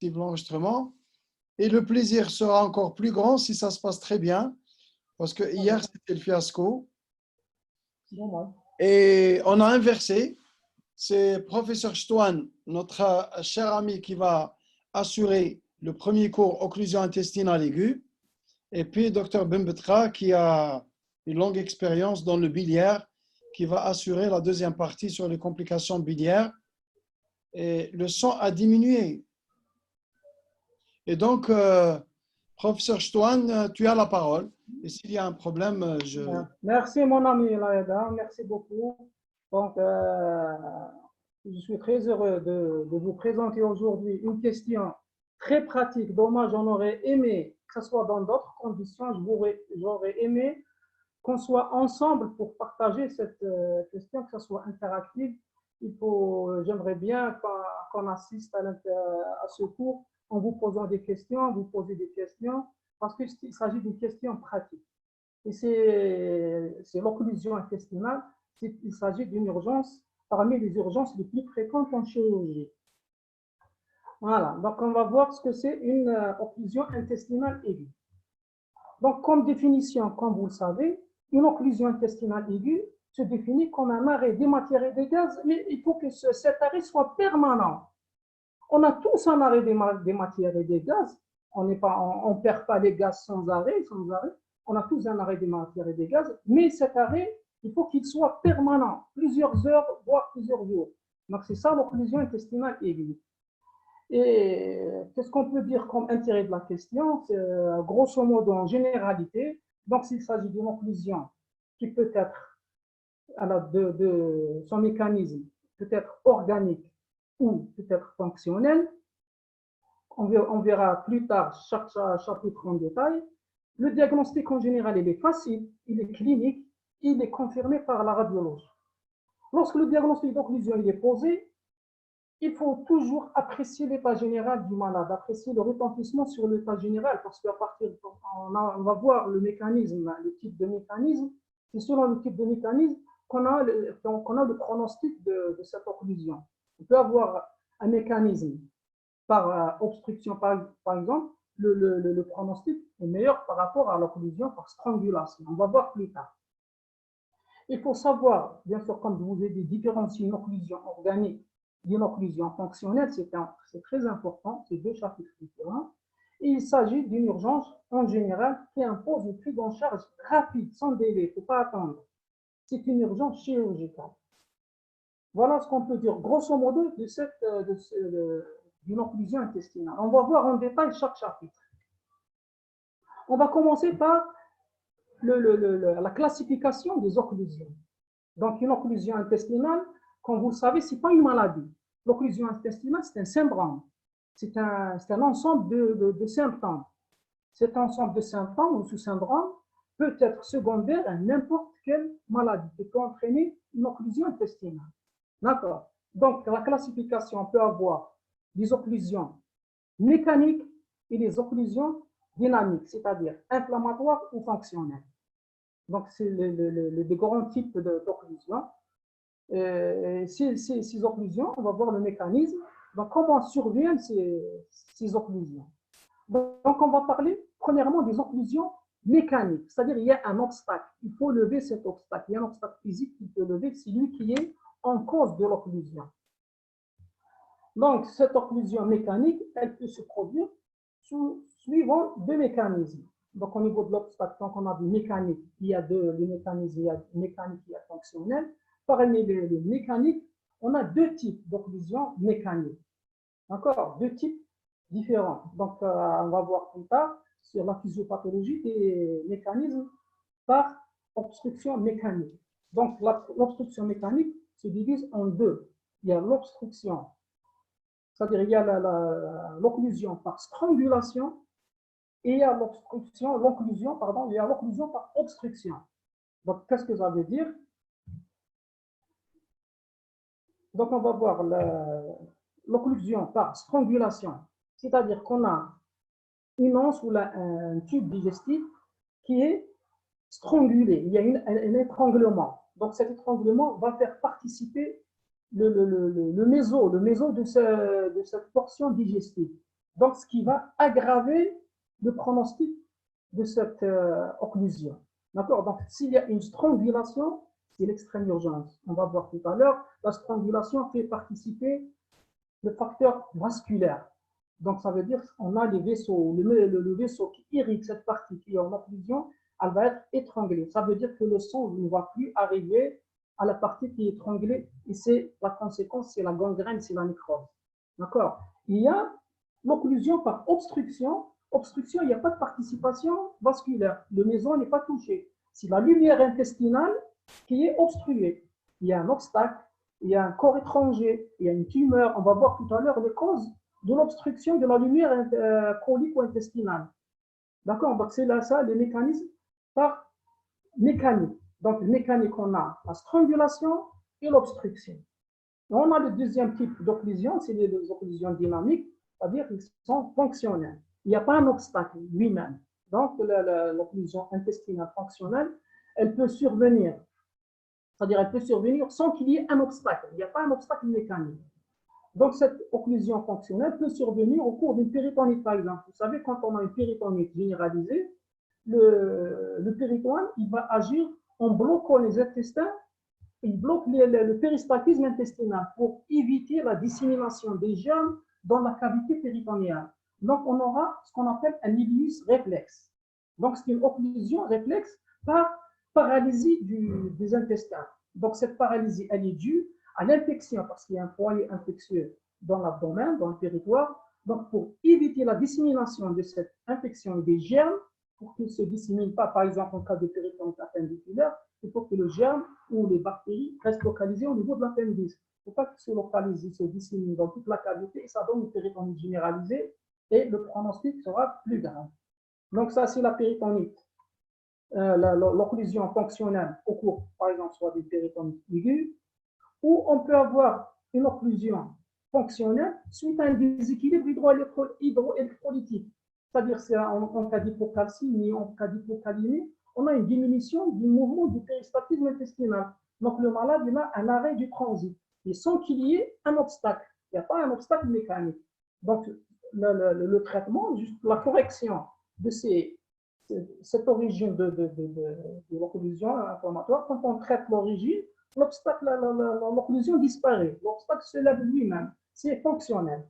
l'enregistrement. Et le plaisir sera encore plus grand si ça se passe très bien, parce que hier, c'était le fiasco. Et on a inversé. C'est professeur Stouane, notre cher ami, qui va assurer le premier cours occlusion intestinale aiguë. Et puis, docteur Bembetra, qui a une longue expérience dans le biliaire, qui va assurer la deuxième partie sur les complications biliaires. Et le sang a diminué. Et donc, professeur Stouane, tu as la parole. Et s'il y a un problème, je... Merci, mon ami Laïda. Merci beaucoup. Donc, je suis très heureux de vous présenter aujourd'hui une question très pratique. Dommage, on aurait aimé que ce soit dans d'autres conditions. J'aurais aimé qu'on soit ensemble pour partager cette question, que ce soit interactif. J'aimerais bien qu'on assiste à ce cours en vous posant des questions, vous posez des questions, parce qu'il s'agit d'une question pratique. Et c'est l'occlusion intestinale. Il s'agit d'une urgence parmi les urgences les plus fréquentes en chirurgie. Voilà, donc on va voir ce que c'est une occlusion intestinale aiguë. Donc, comme définition, comme vous le savez, une occlusion intestinale aiguë se définit comme un arrêt des matières et des gaz, mais il faut que cet arrêt soit permanent. On a tous un arrêt des matières et des gaz. On ne perd pas les gaz sans arrêt. On a tous un arrêt des matières et des gaz, mais cet arrêt, il faut qu'il soit permanent, plusieurs heures, voire plusieurs jours. Donc, c'est ça l'occlusion intestinale aiguë. Et qu'est-ce qu'on peut dire comme intérêt de la question? C'est grosso modo en généralité. Donc, s'il s'agit d'une occlusion qui peut être, son mécanisme peut être organique ou peut être fonctionnel, on verra plus tard chaque chapitre en détail. Le diagnostic en général, il est facile, il est clinique, il est confirmé par la radiologie. Lorsque le diagnostic d'occlusion est posé, il faut toujours apprécier l'état général du malade, apprécier le retentissement sur l'état général, parce qu'à partir on va voir le mécanisme, le type de mécanisme. C'est selon le type de mécanisme qu'on a le pronostic de cette occlusion. On peut avoir un mécanisme par obstruction, par exemple, le pronostic est meilleur par rapport à l'occlusion par strangulation. On va voir plus tard. Il faut savoir, bien sûr, comme je vous ai dit, différencier une occlusion organique d'une occlusion fonctionnelle. C'est très important, c'est deux chapitres différents. Et il s'agit d'une urgence en général qui impose une prise en charge rapide, sans délai, il ne faut pas attendre. C'est une urgence chirurgicale. Voilà ce qu'on peut dire grosso modo d'une occlusion intestinale. On va voir en détail chaque chapitre. On va commencer par la classification des occlusions. Donc, une occlusion intestinale, comme vous le savez, ce n'est pas une maladie. L'occlusion intestinale, c'est un syndrome. C'est un ensemble de symptômes. Cet ensemble de symptômes ou sous-syndrome peut être secondaire à n'importe quelle maladie qui peut entraîner une occlusion intestinale. D'accord. Donc, la classification peut avoir des occlusions mécaniques et des occlusions dynamiques, c'est-à-dire inflammatoires ou fonctionnelles. Donc, c'est les grands types d'occlusions. Ces occlusions, on va voir le mécanisme. Donc, comment surviennent ces occlusions? Donc, on va parler premièrement des occlusions mécaniques, c'est-à-dire il y a un obstacle. Il faut lever cet obstacle. Il y a un obstacle physique qu'il peut lever, c'est lui qui est en cause de l'occlusion. Donc, cette occlusion mécanique, elle peut se produire suivant deux mécanismes. Donc, au niveau de l'obstacle, donc on a du mécanique, il y a les mécanismes, il y a mécanique, il y a fonctionnel. Parmi les mécaniques, on a deux types d'occlusion mécanique. D'accord? Deux types différents. Donc, on va voir plus tard sur la physiopathologie des mécanismes par obstruction mécanique. Donc, l'obstruction mécanique se divise en deux. Il y a l'obstruction, c'est-à-dire il y a l'occlusion par strangulation et il y a l'occlusion par obstruction. Donc, qu'est-ce que ça veut dire? Donc, on va voir l'occlusion par strangulation, c'est-à-dire qu'on a une anse ou un tube digestif qui est strangulé. Il y a un étranglement. Donc, cet étranglement va faire participer le méso de cette portion digestive. Donc, ce qui va aggraver le pronostic de cette occlusion. D'accord? Donc, s'il y a une strangulation, c'est l'extrême urgence. On va voir tout à l'heure, la strangulation fait participer le facteur vasculaire. Donc, ça veut dire qu'on a les vaisseaux, le vaisseau qui irrigue cette partie qui est en occlusion, elle va être étranglée. Ça veut dire que le sang ne va plus arriver à la partie qui est étranglée et c'est la conséquence, c'est la gangrène, c'est la nécrose. D'accord? Il y a l'occlusion par obstruction. Obstruction, il n'y a pas de participation vasculaire. Le méson n'est pas touché. C'est la lumière intestinale qui est obstruée. Il y a un obstacle, il y a un corps étranger, il y a une tumeur. On va voir tout à l'heure les causes de l'obstruction de la lumière colique ou intestinale. D'accord? Donc, c'est là ça, les mécanismes par mécanique. Donc, mécanique, on a la strangulation et l'obstruction. On a le deuxième type d'occlusion, c'est les occlusions dynamiques, c'est-à-dire qu'ils sont fonctionnels. Il n'y a pas un obstacle lui-même. Donc, l'occlusion intestinale fonctionnelle, elle peut survenir. C'est-à-dire elle peut survenir sans qu'il y ait un obstacle. Il n'y a pas un obstacle mécanique. Donc, cette occlusion fonctionnelle peut survenir au cours d'une péritonite, par exemple. Vous savez, quand on a une péritonite généralisée, le péritone, il va agir en bloquant les intestins, il bloque le péristaltisme intestinal pour éviter la dissémination des germes dans la cavité péritonéale. Donc, on aura ce qu'on appelle un ileus réflexe. Donc, c'est une occlusion réflexe par paralysie des intestins. Donc, cette paralysie, elle est due à l'infection, parce qu'il y a un foyer infectieux dans l'abdomen, dans le territoire. Donc, pour éviter la dissémination de cette infection et des germes, pour qu'ils ne se disséminent pas, par exemple, en cas de péritonite appendiculaire, il faut que le germe ou les bactéries restent localisées au niveau de l'appendice. Il ne faut pas qu'ils se localisent, se disséminent dans toute la cavité et ça donne une péritonite généralisée et le pronostic sera plus grave. Donc, ça, c'est la péritonite. L'occlusion fonctionnelle au cours, par exemple, soit des péritonites aiguës, ou on peut avoir une occlusion fonctionnelle suite à un déséquilibre hydroélectrolytique. C'est-à-dire, en cas d'hypocalcémie, en cas d'hypocalémie, on a une diminution du mouvement du péristaltisme intestinal. Donc, le malade, il a un arrêt du transit, et sans qu'il y ait un obstacle. Il n'y a pas un obstacle mécanique. Donc, le traitement, juste la correction de cette origine de l'occlusion inflammatoire, quand on traite l'origine, l'occlusion disparaît. L'obstacle se lève lui-même. C'est fonctionnel.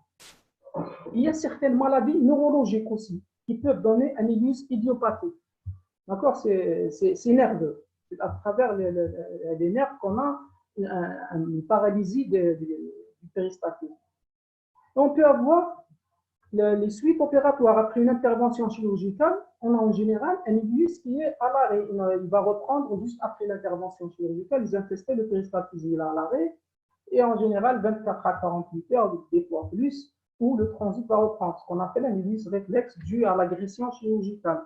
Il y a certaines maladies neurologiques aussi qui peuvent donner un ileus idiopathique. D'accord? C'est nerveux. C'est à travers les nerfs qu'on a une paralysie du péristaltisme. On peut avoir les suites opératoires. Après une intervention chirurgicale, on a en général un ileus qui est à l'arrêt. Il va reprendre juste après l'intervention chirurgicale. Ils intestaient le péristaltisme, il est à l'arrêt. Et en général, 24 à 48 heures, des fois plus, où le transit va reprendre, ce qu'on appelle un ileus réflexe dû à l'agression chirurgicale.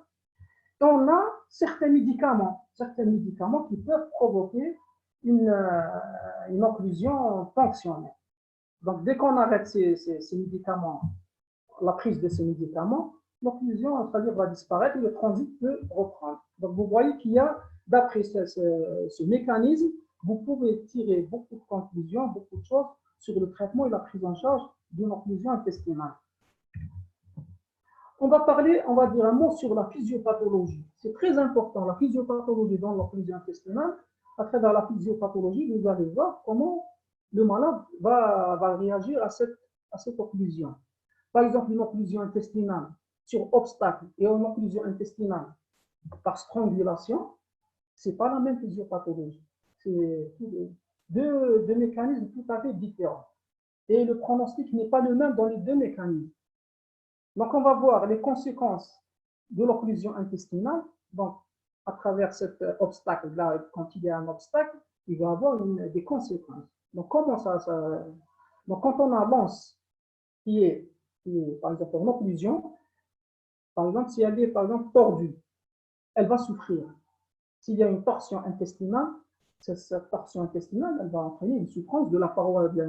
Et on a certains médicaments qui peuvent provoquer une occlusion fonctionnelle. Donc, dès qu'on arrête ces médicaments, la prise de ces médicaments, l'occlusion, c'est-à-dire, va disparaître et le transit peut reprendre. Donc, vous voyez qu'il y a, d'après ce mécanisme, vous pouvez tirer beaucoup de conclusions, beaucoup de choses sur le traitement et la prise en charge d'une occlusion intestinale. On va dire un mot sur la physiopathologie. C'est très important, la physiopathologie dans l'occlusion intestinale. À travers la physiopathologie, vous allez voir comment le malade va réagir à cette occlusion. Par exemple, une occlusion intestinale sur obstacle et une occlusion intestinale par strangulation, ce n'est pas la même physiopathologie. C'est deux mécanismes tout à fait différents. Et le pronostic n'est pas le même dans les deux mécanismes. Donc, on va voir les conséquences de l'occlusion intestinale. Donc, à travers cet obstacle-là, quand il y a un obstacle, il va y avoir des conséquences. Donc, comment ça Donc, quand on a l'anse qui est, par exemple, en occlusion, par exemple, si elle est, par exemple, tordue, elle va souffrir. S'il y a une torsion intestinale, cette torsion intestinale, elle va entraîner une souffrance de la paroi du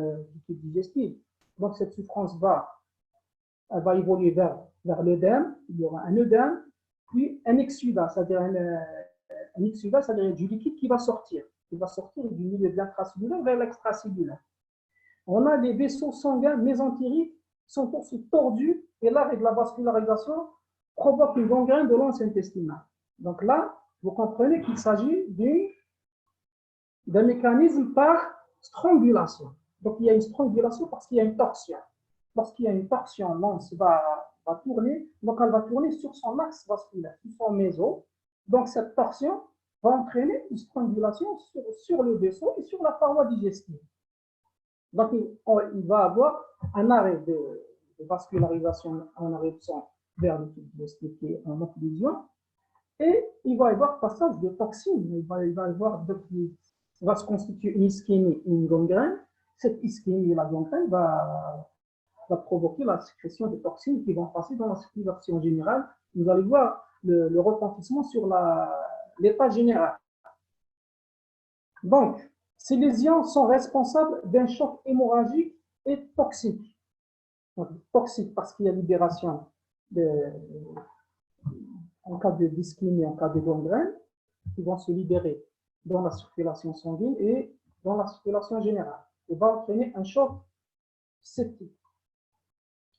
tube digestif. Donc, cette souffrance elle va évoluer vers l'œdème. Il y aura un œdème, puis un exsudat, c'est-à-dire un exsudat, c'est-à-dire du liquide qui va sortir. Il va sortir du milieu de l'intracellulaire vers l'extracellulaire. On a des vaisseaux sanguins mésentériques sont aussi tordus et l'arrêt de la vascularisation provoque une gangrène de l'anse intestinale. Donc là, vous comprenez qu'il s'agit d'un mécanisme par strangulation. Donc il y a une strangulation parce qu'il y a une torsion. Lorsqu'il y a une torsion, l'anse va tourner, donc elle va tourner sur son axe vasculaire, sur son méso. Donc cette torsion va entraîner une strangulation sur le vaisseau et sur la paroi digestive. Donc il va avoir un arrêt de vascularisation, un arrêt de sang vers le tube digestif qui est en occlusion, et il va y avoir passage de toxines. Il va y avoir va se constituer une ischémie, une gangrène. Cette ischémie et la gangrène va provoquer la sécrétion de toxines qui vont passer dans la circulation générale. Vous allez voir le retentissement sur l'état général. Donc, ces lésions sont responsables d'un choc hémorragique et toxique. Donc, toxique parce qu'il y a libération en cas de d'ischémie, en cas de gangrène, qui vont se libérer dans la circulation sanguine et dans la circulation générale. Et va entraîner un choc septique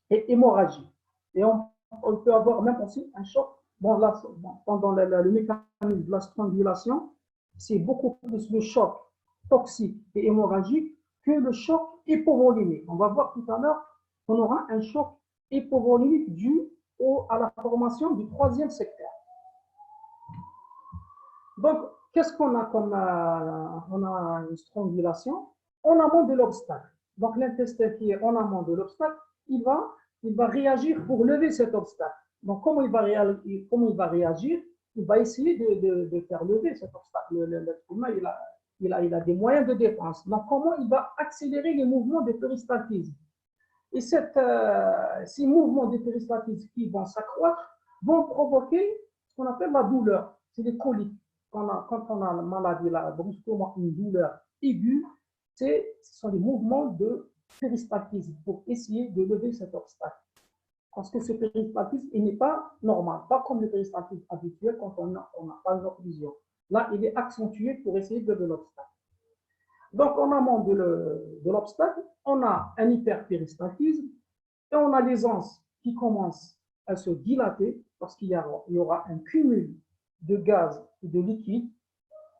et hémorragique. Et on peut avoir même aussi un choc. Bon, là, pendant le mécanisme de la strangulation, c'est beaucoup plus le choc toxique et hémorragique que le choc hypovolimique. On va voir tout à l'heure qu'on aura un choc hypovolimique dû à la formation du troisième secteur. Donc, qu'est-ce qu'on a comme on a une strangulation en amont de l'obstacle. Donc, l'intestin qui est en amont de l'obstacle, il va réagir pour lever cet obstacle. Donc, comment il va réagir? Il va essayer de faire lever cet obstacle. L'être humain, il a des moyens de défense. Donc, comment il va accélérer les mouvements de péristaltisme? Et ces mouvements de péristaltisme qui vont s'accroître vont provoquer ce qu'on appelle la douleur. C'est les coliques. Quand on a la maladie, là, brusquement une douleur aiguë, ce sont des mouvements de péristaltisme pour essayer de lever cet obstacle. Parce que ce péristaltisme, il n'est pas normal, pas comme le péristaltisme habituel quand on n'a pas une occlusion. Là, il est accentué pour essayer de lever l'obstacle. Donc, en amont de l'obstacle, on a un hyperpéristaltisme et on a les anses qui commencent à se dilater parce qu'il y aura un cumul de gaz et de liquide.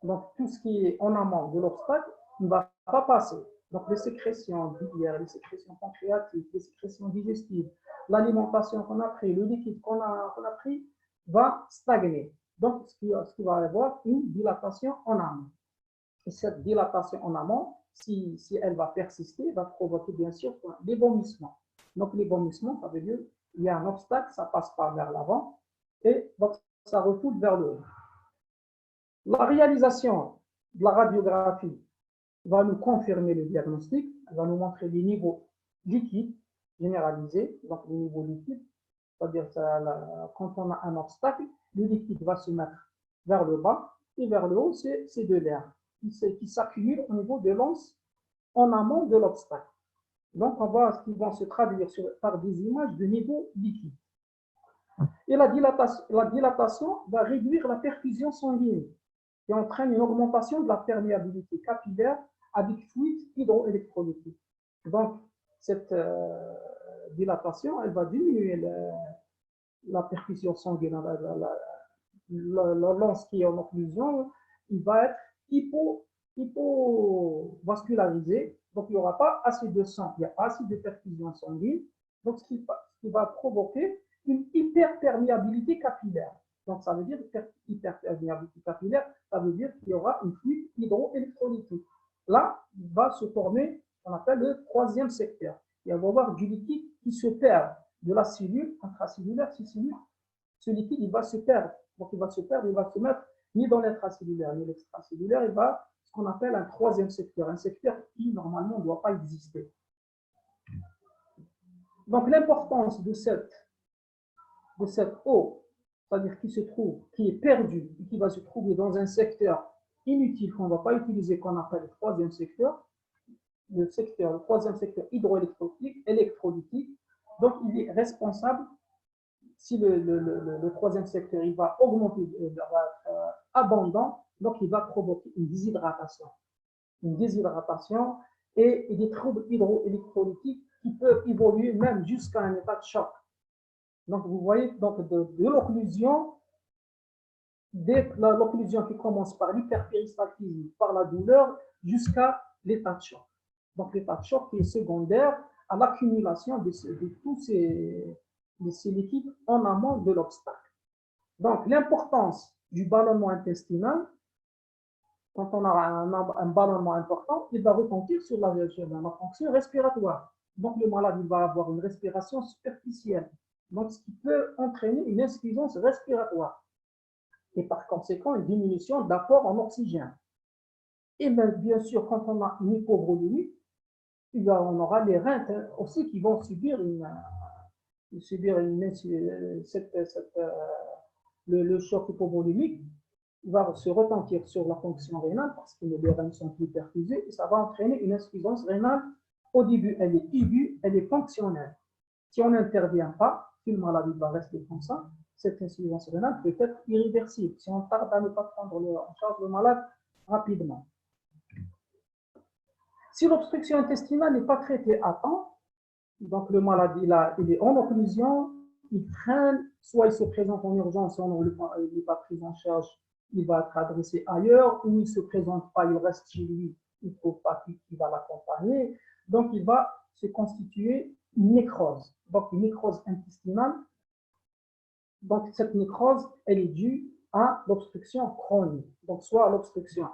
Donc, tout ce qui est en amont de l'obstacle ne va pas passer. Donc, les sécrétions biliaires, les sécrétions pancréatiques, les sécrétions digestives, l'alimentation qu'on a pris, le liquide qu'on a pris va stagner. Donc, ce qui va y avoir une dilatation en amont. Et cette dilatation en amont, si elle va persister, va provoquer bien sûr des vomissements. Donc, les vomissements, ça veut dire qu'il y a un obstacle, ça ne passe pas vers l'avant et donc ça refoule vers le haut. La réalisation de la radiographie va nous confirmer le diagnostic, elle va nous montrer les niveaux liquides généralisés, donc les niveaux liquides, c'est-à-dire quand on a un obstacle, le liquide va se mettre vers le bas et vers le haut, c'est de l'air qui s'accumule au niveau de l'anse en amont de l'obstacle. Donc, on va ce qui vont se traduire par des images de niveau liquide. Et la dilatation va réduire la perfusion sanguine qui entraîne une augmentation de la perméabilité capillaire avec fluide hydroélectrolytique. Donc, cette dilatation, elle va diminuer la perfusion sanguine. La lance qui est en occlusion, il va être hypovascularisé. Donc, il n'y aura pas assez de sang, il n'y a pas assez de perfusion sanguine. Donc, ce qui va provoquer une hyperperméabilité capillaire. Donc, ça veut dire hyperperméabilité capillaire, ça veut dire qu'il y aura une fluide hydroélectrolytique. Là, il va se former ce qu'on appelle le troisième secteur. Il va y avoir du liquide qui se perd de la cellule intracellulaire, ce liquide, il va se perdre. Donc, il va se perdre, il va se mettre ni dans l'intracellulaire, ni l'extracellulaire, il va ce qu'on appelle un troisième secteur, un secteur qui, normalement, ne doit pas exister. Donc, l'importance de cette eau, c'est-à-dire qui est perdue et qui va se trouver dans un secteur inutile qu'on ne va pas utiliser, qu'on appelle le troisième secteur, le troisième secteur hydroélectrolytique. Donc, il est responsable, si le troisième secteur il va augmenter, il va être abondant, donc il va provoquer une déshydratation et des troubles hydroélectrolytiques qui peut évoluer même jusqu'à un état de choc. Donc, vous voyez, donc de l'occlusion, dès l'occlusion qui commence par l'hyperpéristaltisme, par la douleur, jusqu'à l'état de choc. Donc, l'état de choc qui est secondaire à l'accumulation de tous ces liquides en amont de l'obstacle. Donc, l'importance du ballonnement intestinal, quand on a un ballonnement important, il va retentir sur la fonction respiratoire. Donc, le malade il va avoir une respiration superficielle, donc ce qui peut entraîner une insuffisance respiratoire et par conséquent une diminution d'apport en oxygène. Et même, bien sûr, quand on a une hypovolémie, on aura les reins aussi qui vont subir le choc hypovolémique. Il va se retentir sur la fonction rénale parce que les reins sont plus perfusés et ça va entraîner une insuffisance rénale. Au début, elle est aiguë, elle est fonctionnelle. Si on n'intervient pas, si le malade va rester comme ça, cette insuffisance rénale peut être irréversible si on tarde à ne pas prendre en charge le malade rapidement. Si l'obstruction intestinale n'est pas traitée à temps, donc le malade il est en occlusion, il traîne, soit il se présente en urgence, si on n'est pas pris en charge, il va être adressé ailleurs, ou il ne se présente pas, il reste chez lui, il ne faut pas qui va l'accompagner. Donc il va se constituer une nécrose, donc une nécrose intestinale. Donc cette nécrose, elle est due à l'obstruction chronique. Donc soit l'obstruction,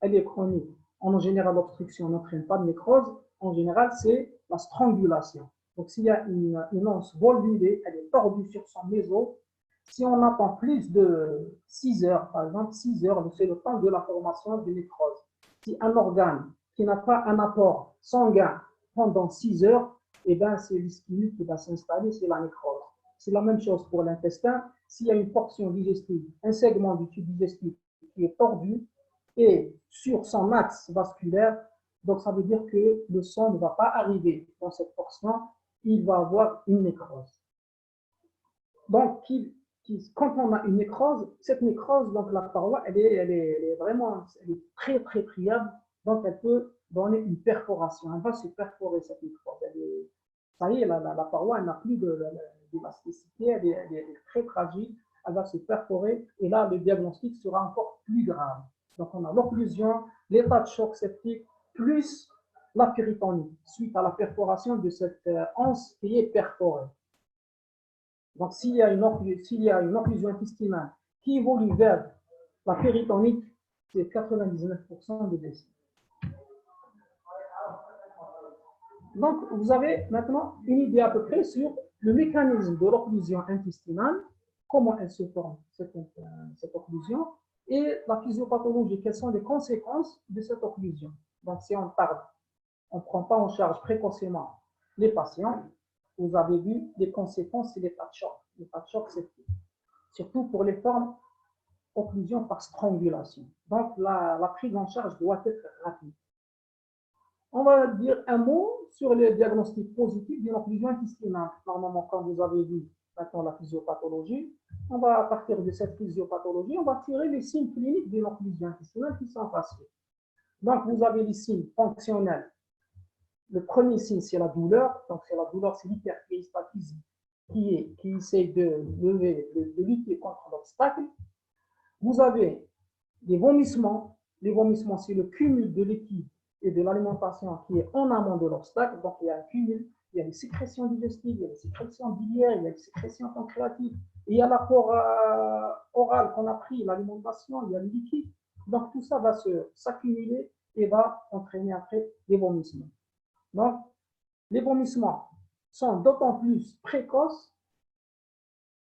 elle est chronique. En général, l'obstruction n'entraîne pas de nécrose. En général, c'est la strangulation. Donc, s'il y a une anse volvulée, elle est tordue sur son méso. Si on attend plus de 6 heures, par exemple, 6 heures, c'est le temps de la formation de nécrose. Si un organe qui n'a pas un apport sanguin pendant 6 heures, eh bien, c'est l'ischémie qui va s'installer, c'est la nécrose. C'est la même chose pour l'intestin. S'il y a une portion digestive, un segment du tube digestif qui est tordu, et sur son axe vasculaire, donc ça veut dire que le sang ne va pas arriver dans cette portion, il va avoir une nécrose. Donc, quand on a une nécrose, cette nécrose, donc la paroi, elle est vraiment très, très friable, donc elle peut donner une perforation, elle va se perforer cette nécrose. Ça y est, la paroi, elle n'a plus d'élasticité, elle est très fragile, elle va se perforer, et là, le diagnostic sera encore plus grave. Donc, on a l'occlusion, l'état de choc septique, plus la péritonite, suite à la perforation de cette anse qui est perforée. Donc, s'il y a une occlusion intestinale qui évolue vers la péritonite, c'est 99% de décès. Donc, vous avez maintenant une idée à peu près sur le mécanisme de l'occlusion intestinale, comment elle se forme, cette occlusion, et la physiopathologie, quelles sont les conséquences de cette occlusion. Donc, si on tarde, on ne prend pas en charge précocement les patients, vous avez vu, les conséquences, c'est l'état de choc. L'état de choc, c'est surtout pour les formes occlusion par strangulation. Donc, la prise en charge doit être rapide. On va dire un mot sur les diagnostics positifs d'une occlusion intestinale. Normalement, quand vous avez vu maintenant la physiopathologie, on va, à partir de cette physiopathologie, on va tirer les signes cliniques d'une occlusion intestinale qui sont faciles. Donc, vous avez les signes fonctionnels. Le premier signe, c'est la douleur. Donc, c'est la douleur, c'est l'hyperpéristaltisme qui essaie de lutter contre l'obstacle. Vous avez des vomissements. Les vomissements, c'est le cumul de liquide et de l'alimentation qui est en amont de l'obstacle. Donc, il y a un cumul. Il y a les sécrétions digestives, il y a les sécrétions biliaires, il y a les sécrétions pancréatiques, il y a l'apport oral qu'on a pris, l'alimentation, il y a le liquide. Donc, tout ça va s'accumuler et va entraîner après des vomissements. Donc, les vomissements sont d'autant plus précoces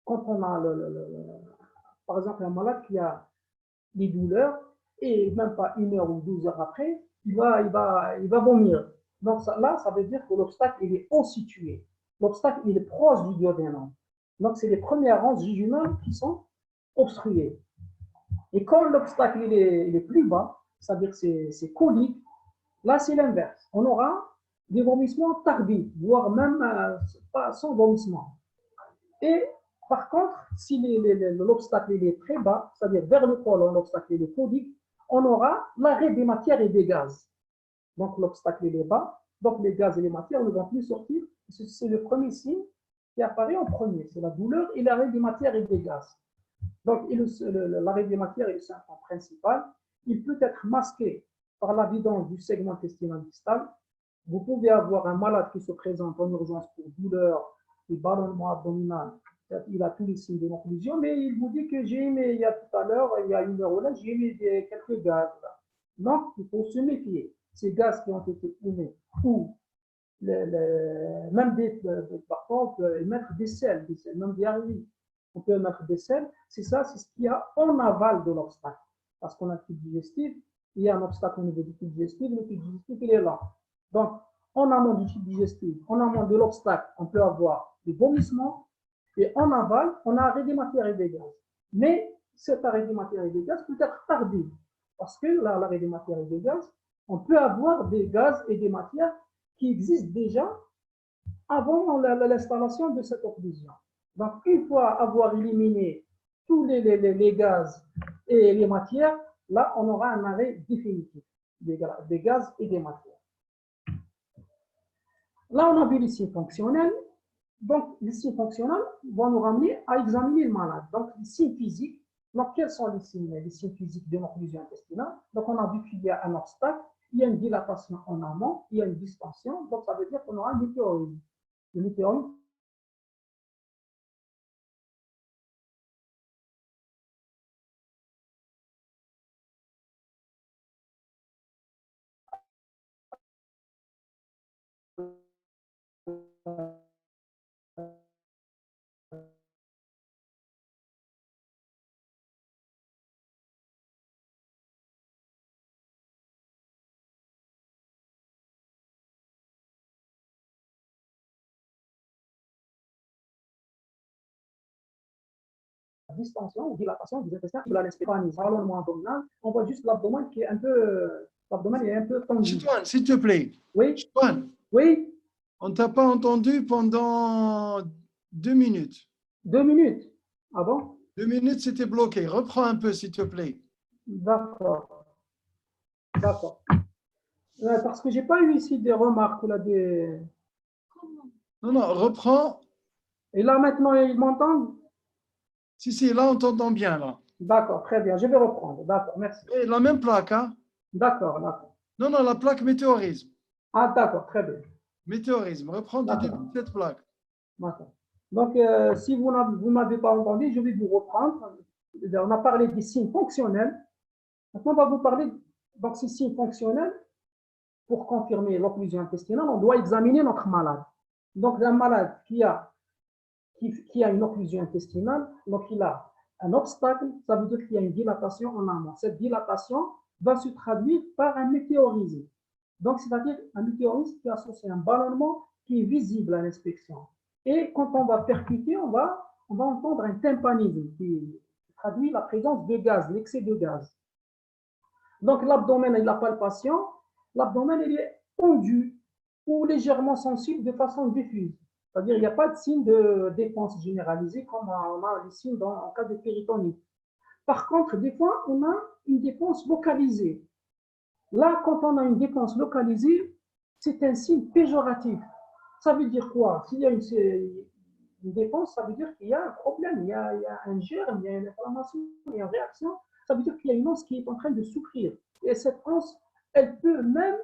quand on a, par exemple, un malade qui a des douleurs et même pas 1 heure ou 12 heures après, il va vomir. Donc là, ça veut dire que l'obstacle, il est haut situé. L'obstacle, il est proche du duodénum. Donc, c'est les premières anses jejunales qui sont obstruées. Et quand l'obstacle, il est plus bas, c'est-à-dire c'est colique, là, c'est l'inverse. On aura des vomissements tardifs, voire même pas sans vomissement. Et par contre, si l'obstacle est très bas, c'est-à-dire vers le côlon, l'obstacle est colique, on aura l'arrêt des matières et des gaz. Donc, l'obstacle est bas, Donc, les gaz et les matières ne vont plus sortir. C'est le premier signe qui apparaît en premier. C'est la douleur et l'arrêt des matières et des gaz. Donc, l'arrêt des matières est le symptôme principal. Il peut être masqué par la vidange du segment intestinal distal. Vous pouvez avoir un malade qui se présente en urgence pour douleur et ballonnement abdominal. Il a tous les signes de l'occlusion, mais il vous dit que j'ai aimé, il y a tout à l'heure, il y a une heure là, j'ai aimé quelques gaz. Là. Donc, il faut se méfier. Ces gaz qui ont été émis ou même parfois, on peut mettre des sels, même diarrhée. On peut mettre des sels. C'est ça, c'est ce qu'il y a en aval de l'obstacle. Parce qu'on a le tube digestif, il y a un obstacle au niveau du tube digestif, le tube digestif, il est là. Donc, en amont du tube digestif, en amont de l'obstacle, on peut avoir des vomissements, et en aval, on a arrêt des matières et des gaz. Mais cet arrêt des matières et des gaz peut être tardif, parce que l'arrêt des matières et des gaz, on peut avoir des gaz et des matières qui existent déjà avant l'installation de cette occlusion. Donc, une fois avoir éliminé tous les gaz et les matières, là, on aura un arrêt définitif des gaz et des matières. Là, on a vu les signes fonctionnels. Donc, les signes fonctionnels vont nous ramener à examiner le malade. Donc, les signes physiques. Donc, quels sont les signes physiques de l'occlusion intestinale? Donc, on a vu qu'il y a un obstacle, il y a une dilatation en amont, il y a une distension. Donc, ça veut dire qu'on aura un météorite. Le météorite, distension ou dilatation des intestins de la l'espérance, ballonnement abdominal, on voit juste l'abdomen qui est un peu, l'abdomen est un peu tendu. Chitoine, s'il te plaît. Oui, Chitoine, oui, on ne t'a pas entendu pendant 2 minutes. 2 minutes. Ah bon? 2 minutes, c'était bloqué. Reprends un peu, s'il te plaît. D'accord, d'accord. Parce que j'ai pas eu ici des remarques là, des... Non, non, reprends. Et là maintenant ils m'entendent? Si, là, on t'entend bien, là. D'accord, très bien, je vais reprendre. D'accord, merci. Et la même plaque, hein? D'accord, d'accord. Non, la plaque météorisme. Ah d'accord, très bien. Météorisme. Reprends du début de cette plaque. D'accord. Donc, si vous ne m'avez pas entendu, je vais vous reprendre. On a parlé des signes fonctionnels. Maintenant, on va vous parler donc ces signes fonctionnels. Pour confirmer l'occlusion intestinale, on doit examiner notre malade. Donc, un malade qui a une occlusion intestinale, donc il a un obstacle, ça veut dire qu'il y a une dilatation en amont. Cette dilatation va se traduire par un météorisme. Donc, c'est-à-dire un météorisme qui associe un ballonnement qui est visible à l'inspection. Et quand on va percuter, on va entendre un tympanisme qui traduit la présence de gaz, l'excès de gaz. Donc, l'abdomen et la palpation, l'abdomen est tendu ou légèrement sensible de façon diffuse. C'est-à-dire qu'il n'y a pas de signe de défense généralisée comme on a les signes en cas de péritonite. Par contre, des fois, on a une défense localisée. Là, quand on a une défense localisée, c'est un signe péjoratif. Ça veut dire quoi? S'il y a une défense, ça veut dire qu'il y a un problème, il y a un germe, il y a une inflammation, il y a une réaction. Ça veut dire qu'il y a une anse qui est en train de souffrir. Et cette anse, elle peut même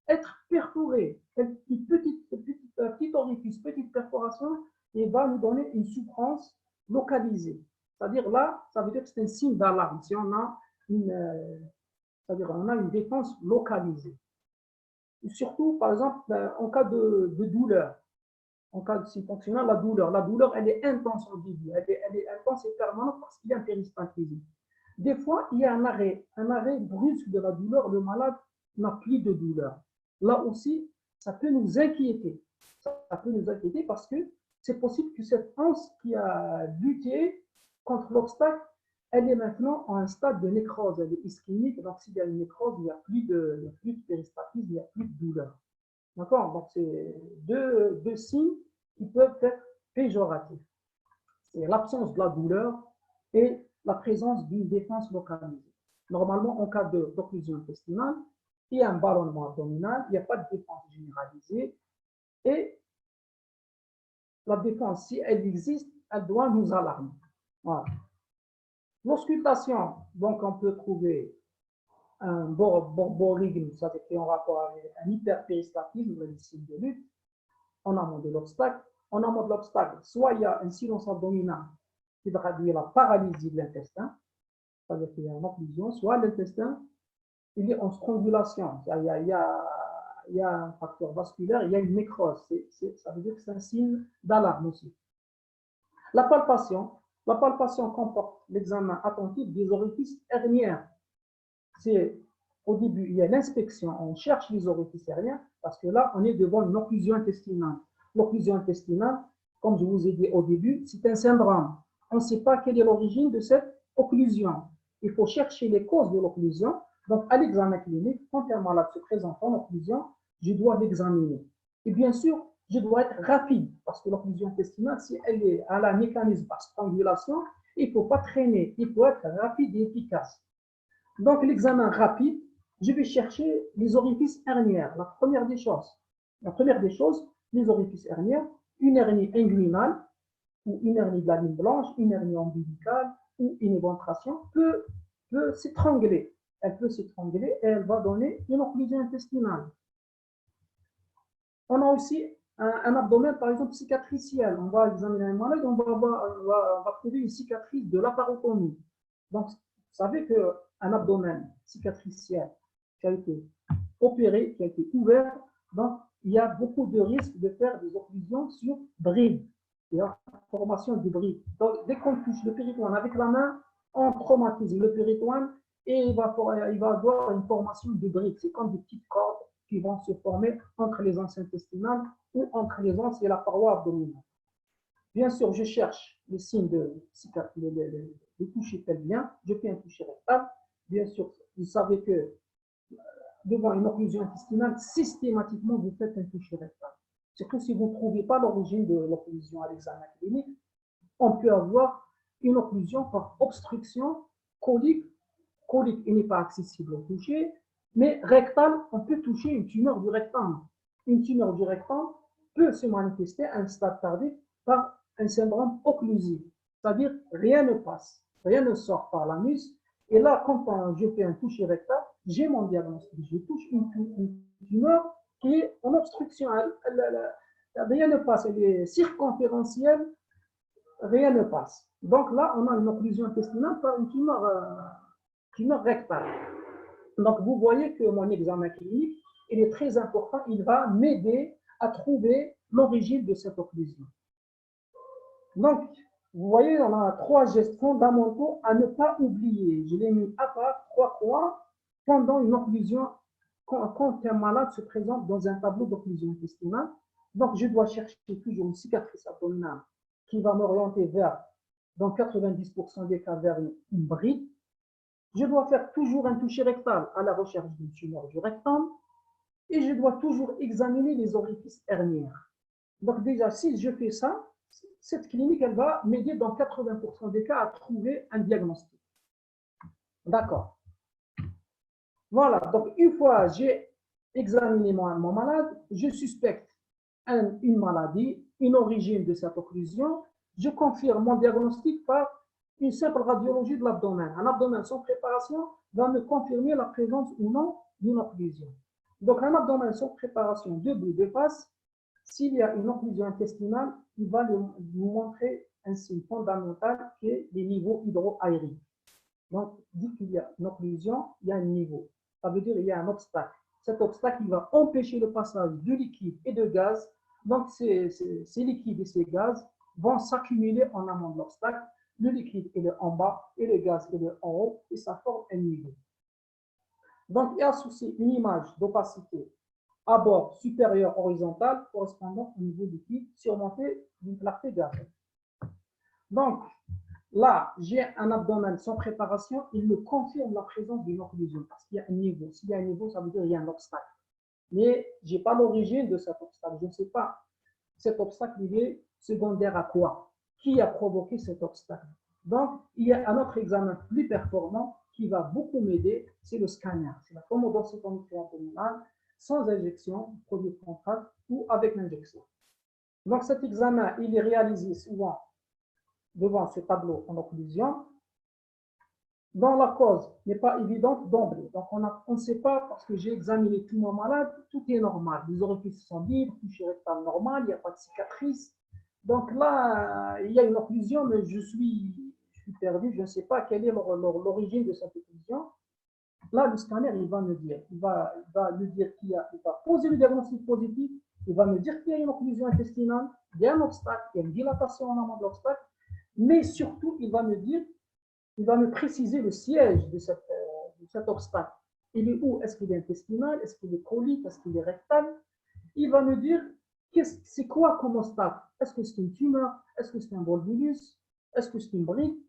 être perforée. Une petite orifice, petite perforation, et va nous donner une souffrance localisée. C'est-à-dire là, ça veut dire que c'est un signe d'alarme. Si on a c'est-à-dire on a une défense localisée. Et surtout, par exemple, en cas de douleur, en cas de signe fonctionnel, la douleur, elle est intense en début, elle est intense et permanente parce qu'il y a un péristaltisme. Des fois, il y a un arrêt brusque de la douleur, le malade n'a plus de douleur. Là aussi, ça peut nous inquiéter. Ça peut nous inquiéter parce que c'est possible que cette anse qui a lutté contre l'obstacle, elle est maintenant à un stade de nécrose, elle est ischémique. Donc, s'il y a une nécrose, il n'y a plus de péristaltisme, il n'y a plus de douleur. D'accord? Donc, c'est deux signes qui peuvent être péjoratifs. C'est l'absence de la douleur et la présence d'une défense localisée. Normalement, en cas d'occlusion intestinale, il y a un ballonnement abdominal, il n'y a pas de défense généralisée. Et la défense, si elle existe, elle doit nous alarmer. Voilà. L'auscultation, donc on peut trouver un borborygme, ça c'est en rapport avec un hyperpéristatisme, le signe de lutte, en amont de l'obstacle. En amont de l'obstacle, soit il y a un silence abdominal qui traduit la paralysie de l'intestin, c'est-à-dire qu'il y a une occlusion, soit l'intestin, il est en strangulation, il y a un facteur vasculaire, il y a une nécrose, ça veut dire que c'est un signe d'alarme aussi. La palpation comporte l'examen attentif des orifices herniens. Au début, il y a l'inspection, on cherche les orifices herniens, parce que là, on est devant une occlusion intestinale. L'occlusion intestinale, comme je vous ai dit au début, c'est un syndrome. On ne sait pas quelle est l'origine de cette occlusion. Il faut chercher les causes de l'occlusion. Donc, à l'examen clinique, quand un malade se présente en occlusion, je dois l'examiner. Et bien sûr, je dois être rapide, parce que l'occlusion intestinale, si elle est à la mécanisme par strangulation, il ne faut pas traîner, il faut être rapide et efficace. Donc, l'examen rapide, je vais chercher les orifices herniaires. La première des choses, les orifices herniaires, une hernie inguinale, ou une hernie de la ligne blanche, une hernie ombilicale, ou une éventration peut s'étrangler. Elle peut s'étrangler et elle va donner une occlusion intestinale. On a aussi un abdomen, par exemple, cicatriciel. On va examiner un malade, on va trouver une cicatrice de laparotomie. Donc, vous savez qu'un abdomen cicatriciel qui a été opéré, qui a été ouvert, donc il y a beaucoup de risques de faire des occlusions sur bride. Il y a formation de bride. Donc, dès qu'on touche le péritoine avec la main, on traumatise le péritoine et il va avoir une formation de bride. C'est comme des petites cordes qui vont se former entre les anses intestinales ou entre les anses et la paroi abdominale. Bien sûr, je cherche les signes de toucher pelvien. Je fais un toucher rectal. Bien sûr, vous savez que devant une occlusion intestinale, systématiquement, vous faites un toucher rectal. Surtout si vous ne trouvez pas l'origine de l'occlusion à l'examen clinique, on peut avoir une occlusion par obstruction colique. Colique, il n'est pas accessible au toucher, mais rectal, on peut toucher une tumeur du rectum. Une tumeur du rectum peut se manifester à un stade tardif par un syndrome occlusif, c'est-à-dire rien ne passe, rien ne sort par l'anus. Et là, quand je fais un toucher rectal, j'ai mon diagnostic. Je touche une tumeur qui est en obstruction. Rien ne passe, elle est circonférentielle, rien ne passe. Donc là, on a une occlusion intestinale par une tumeur rectale. Donc, vous voyez que mon examen clinique, il est très important. Il va m'aider à trouver l'origine de cette occlusion. Donc, vous voyez, on a 3 gestes fondamentaux à ne pas oublier. Je l'ai mis à part, 3 croix, pendant une occlusion, quand un malade se présente dans un tableau d'occlusion intestinale. Donc, je dois chercher toujours une cicatrice abdominale qui va m'orienter vers, dans 90% des cas, vers une bride. Je dois faire toujours un toucher rectal à la recherche d'une tumeur du rectum et je dois toujours examiner les orifices herniaires. Donc déjà, si je fais ça, cette clinique, elle va m'aider dans 80% des cas à trouver un diagnostic. D'accord. Voilà, donc une fois j'ai examiné mon malade, je suspecte une maladie, une origine de cette occlusion, je confirme mon diagnostic par une simple radiologie de l'abdomen. Un abdomen sans préparation va me confirmer la présence ou non d'une occlusion. Donc, un abdomen sans préparation debout de face, s'il y a une occlusion intestinale, il va nous montrer un signe fondamental qui est les niveaux hydro-aériens. Donc, dès qu'il y a une occlusion, il y a un niveau. Ça veut dire qu'il y a un obstacle. Cet obstacle, il va empêcher le passage de liquide et de gaz. Donc, ces liquides et ces gaz vont s'accumuler en amont de l'obstacle. Le liquide il est en bas et le gaz il est en haut et ça forme un niveau. Donc, il y a associé une image d'opacité à bord supérieur horizontal correspondant au niveau liquide surmonté d'une clarté gazeuse. Donc, là, j'ai un abdomen sans préparation, il me confirme la présence d'une occlusion parce qu'il y a un niveau. S'il y a un niveau, ça veut dire qu'il y a un obstacle. Mais je n'ai pas l'origine de cet obstacle. Je ne sais pas. Cet obstacle, il est secondaire à quoi? Qui a provoqué cet obstacle? Donc, il y a un autre examen plus performant qui va beaucoup m'aider, c'est le scanner. C'est la commodositométrie abdominale sans injection, produit de contraste ou avec l'injection. Donc cet examen, il est réalisé souvent devant ce tableau en occlusion, dont la cause n'est pas évidente d'emblée. Donc on ne sait pas, parce que j'ai examiné tous mes malades, tout est normal. Les orifices sont libres, toucher rectal normal, il n'y a pas de cicatrice. Donc là, il y a une occlusion, mais je suis perdu, je ne sais pas quelle est l'origine de cette occlusion. Là, le scanner, il va me dire, il va me dire il va poser le diagnostic positif, il va me dire qu'il y a une occlusion intestinale, il y a un obstacle, il y a une dilatation en amont de l'obstacle, mais surtout, il va me préciser le siège de cet obstacle. Il est où? Est-ce qu'il est intestinal? Est-ce qu'il est colique? Est-ce qu'il est rectal? Il va me dire, c'est quoi comme obstacle? Est-ce que c'est une tumeur? Est-ce que c'est un volvulus? Est-ce que c'est une brique?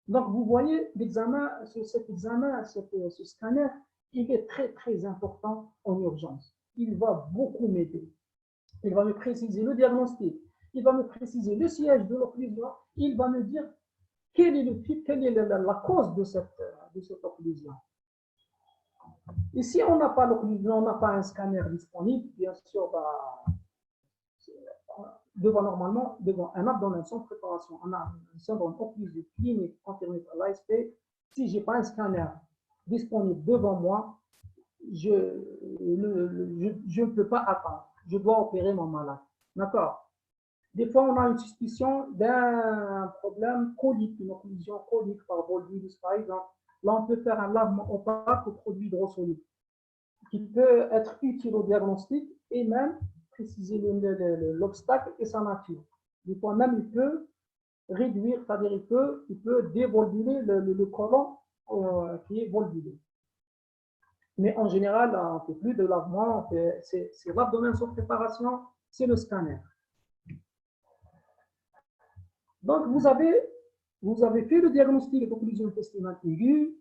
Donc, vous voyez, ce scanner, il est très, très important en urgence. Il va beaucoup m'aider. Il va me préciser le diagnostic. Il va me préciser le siège de l'occlusion. Il va me dire quel est le type, quelle est la cause de cette occlusion. Et si on n'a pas l'occlusion, on n'a pas un scanner disponible, bien sûr, normalement, devant un abdomen sans préparation, on a un syndrome occlusif clinique confirmé par l'ASP. Si je n'ai pas un scanner disponible devant moi, je ne peux pas attendre. Je dois opérer mon malade. D'accord? Des fois, on a une suspicion d'un problème colique, une occlusion colique par volvulus, par exemple. Là, on peut faire un lavement opaque au produit hydrosoluble qui peut être utile au diagnostic et même préciser l'obstacle et sa nature. Des fois même, il peut réduire, c'est-à-dire il peut dévolvuler le côlon qui est volvulé. Mais en général, on ne fait plus de lavement, c'est l'abdomen sans préparation, c'est le scanner. Donc, vous avez fait le diagnostic d'occlusion intestinale aiguë,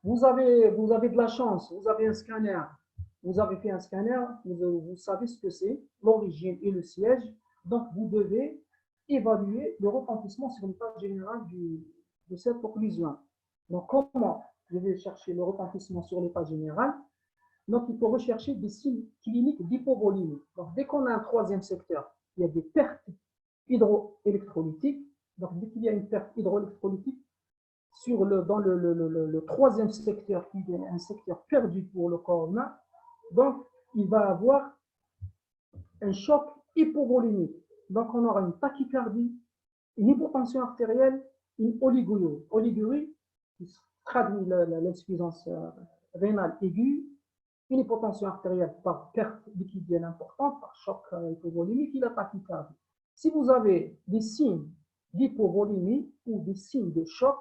vous avez de la chance, vous avez un scanner, vous avez fait un scanner, vous savez ce que c'est, l'origine et le siège, donc vous devez évaluer le retentissement sur l'état général de cette occlusion. Donc, comment je vais chercher le retentissement sur l'état général? Donc, il faut rechercher des signes cliniques d'hypovolémie. Donc, dès qu'on a un troisième secteur, il y a des pertes hydroélectrolytiques. Donc, dès qu'il y a une perte hydroélectrolytique, dans le troisième secteur, qui est un secteur perdu pour le corps humain, donc il va avoir un choc hypovolémique. Donc on aura une tachycardie, une hypotension artérielle, une oligurie. Oligurie, qui traduit l'insuffisance rénale aiguë, une hypotension artérielle par perte liquidienne importante, par choc hypovolémique et la tachycardie. Si vous avez des signes d'hypovolémie ou des signes de choc,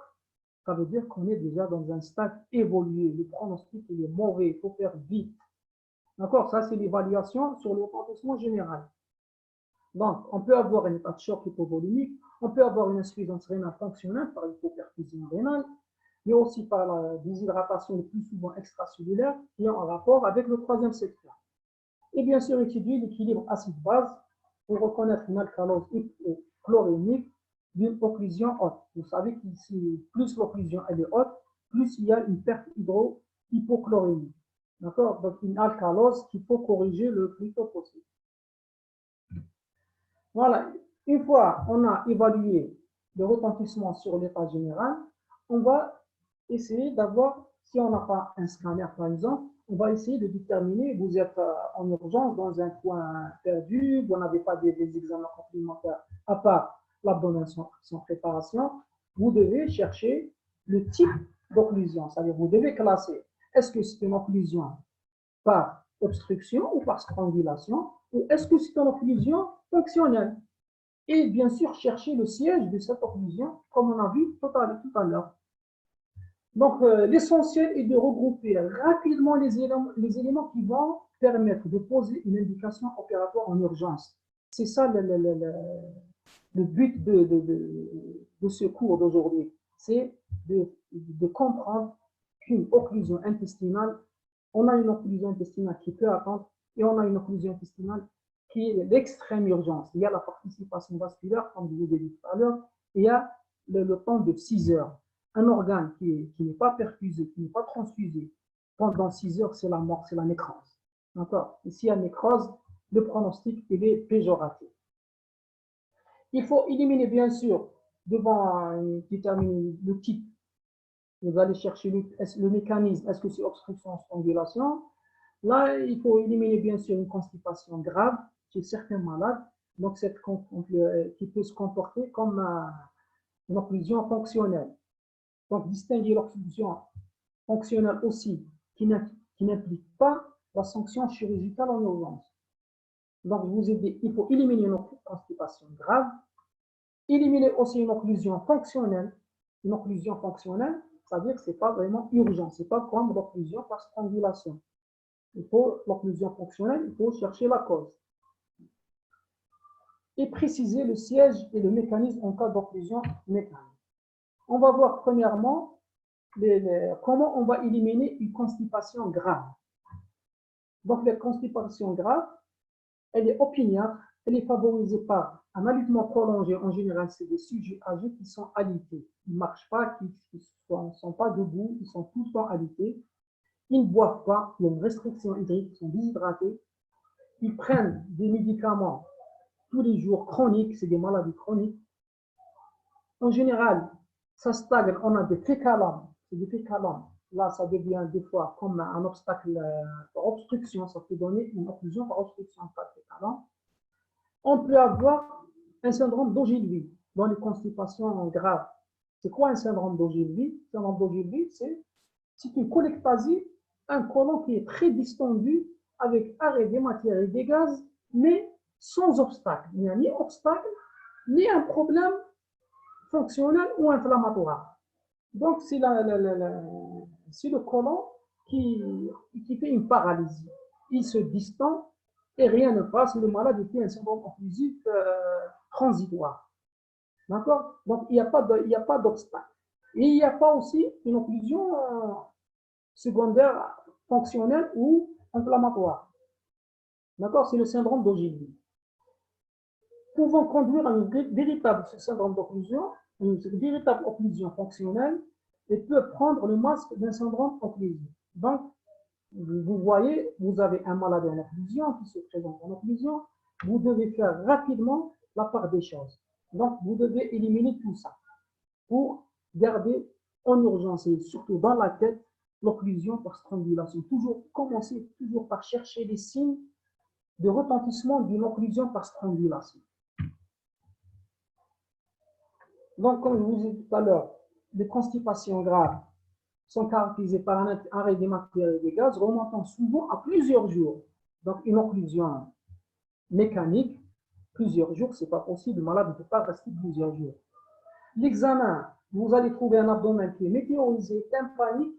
ça veut dire qu'on est déjà dans un stade évolué. Le pronostic il est mauvais, il faut faire vite. D'accord? Ça, c'est l'évaluation sur le retentissement général. Donc, on peut avoir un état de choc hypovolémique, on peut avoir une insuffisance rénale fonctionnelle par hypoperfusion rénale, mais aussi par la déshydratation le plus souvent extracellulaire qui est en rapport avec le troisième secteur. Et bien sûr, étudier l'équilibre acide-base pour reconnaître une alcalose hypochlorémique d'une occlusion haute. Vous savez que plus l'occlusion est haute, plus il y a une perte hypochlorémique. D'accord? Donc une alcalose qu'il faut corriger le plus tôt possible. Voilà. Une fois on a évalué le retentissement sur l'état général, on va essayer d'avoir, si on n'a pas un scanner par exemple, on va essayer de déterminer, vous êtes en urgence dans un coin perdu, vous n'avez pas des examens complémentaires à part l'abdomen sans préparation, vous devez chercher le type d'occlusion, c'est-à-dire vous devez classer. Est-ce que c'est une occlusion par obstruction ou par strangulation, ou est-ce que c'est une occlusion fonctionnelle? Et bien sûr, chercher le siège de cette occlusion, comme on a vu tout à l'heure. Donc, l'essentiel est de regrouper rapidement les éléments qui vont permettre de poser une indication opératoire en urgence. C'est ça le but de ce cours d'aujourd'hui, c'est de comprendre qu'une occlusion intestinale, on a une occlusion intestinale qui peut attendre et on a une occlusion intestinale qui est l'extrême urgence. Il y a la participation vasculaire, comme je vous ai dit tout à l'heure, et il y a le temps de 6 heures. un organe qui n'est pas perfusé, qui n'est pas transfusé, pendant 6 heures, c'est la mort, c'est la nécrose. D'accord? Et s'il y a nécrose, le pronostic il est péjoratif. Il faut éliminer, bien sûr, devant déterminer le type, vous allez chercher le mécanisme, est-ce que c'est obstruction ou strangulation? Là, il faut éliminer, bien sûr, une constipation grave chez certains malades, donc qui peut se comporter comme une occlusion fonctionnelle. Donc, distinguer l'occlusion fonctionnelle aussi, qui n'implique pas la sanction chirurgicale en urgence. Donc, vous aidez, il faut éliminer une constipation grave, éliminer aussi une occlusion fonctionnelle. Une occlusion fonctionnelle, ça veut dire que ce n'est pas vraiment urgent, ce n'est pas comme l'occlusion par strangulation. Il faut l'occlusion fonctionnelle, il faut chercher la cause. Et préciser le siège et le mécanisme en cas d'occlusion mécanique. On va voir premièrement comment on va éliminer une constipation grave. Donc, la constipation grave, elle est opiniâtre, elle est favorisée par un allaitement prolongé. En général, c'est des sujets âgés qui sont alités. Ils ne marchent pas, qui ne sont pas debout, ils sont tout le temps alités. Ils ne boivent pas, il y a une restriction hydrique, ils sont déshydratés. Ils prennent des médicaments tous les jours chroniques, c'est des maladies chroniques. En général, ça stagne, on a des fécalums, c'est des fécalums. Là, ça devient des fois comme un obstacle par obstruction, ça peut donner une occlusion par obstruction par fécalum. On peut avoir un syndrome d'Ogilvie dans les constipations graves. C'est quoi un syndrome d'Ogilvie? Le syndrome d'Ogilvie, c'est une colectasie, un côlon qui est très distendu avec arrêt des matières et des gaz, mais sans obstacle. Il n'y a ni obstacle, ni un problème fonctionnel ou inflammatoire. Donc, c'est le côlon qui fait une paralysie. Il se distend et rien ne passe. Le malade fait un syndrome occlusif transitoire. D'accord? Donc, il n'y a pas d'obstacle. Et il n'y a pas aussi une occlusion secondaire fonctionnelle ou inflammatoire. D'accord? C'est le syndrome d'Ogilvie. Pouvant conduire à une véritable syndrome d'occlusion, une véritable occlusion fonctionnelle, et peut prendre le masque d'un syndrome occlusif. Donc, vous voyez, vous avez un malade en occlusion qui se présente en occlusion, vous devez faire rapidement la part des choses. Donc, vous devez éliminer tout ça pour garder en urgence et surtout dans la tête l'occlusion par strangulation. Commencer toujours par chercher les signes de retentissement d'une occlusion par strangulation. Donc, comme je vous ai dit tout à l'heure, les constipations graves sont caractérisées par un arrêt des matières et des gaz remontant souvent à plusieurs jours. Donc, une occlusion mécanique, plusieurs jours, ce n'est pas possible, le malade ne peut pas rester plusieurs jours. L'examen, vous allez trouver un abdomen qui est météorisé, tympanique,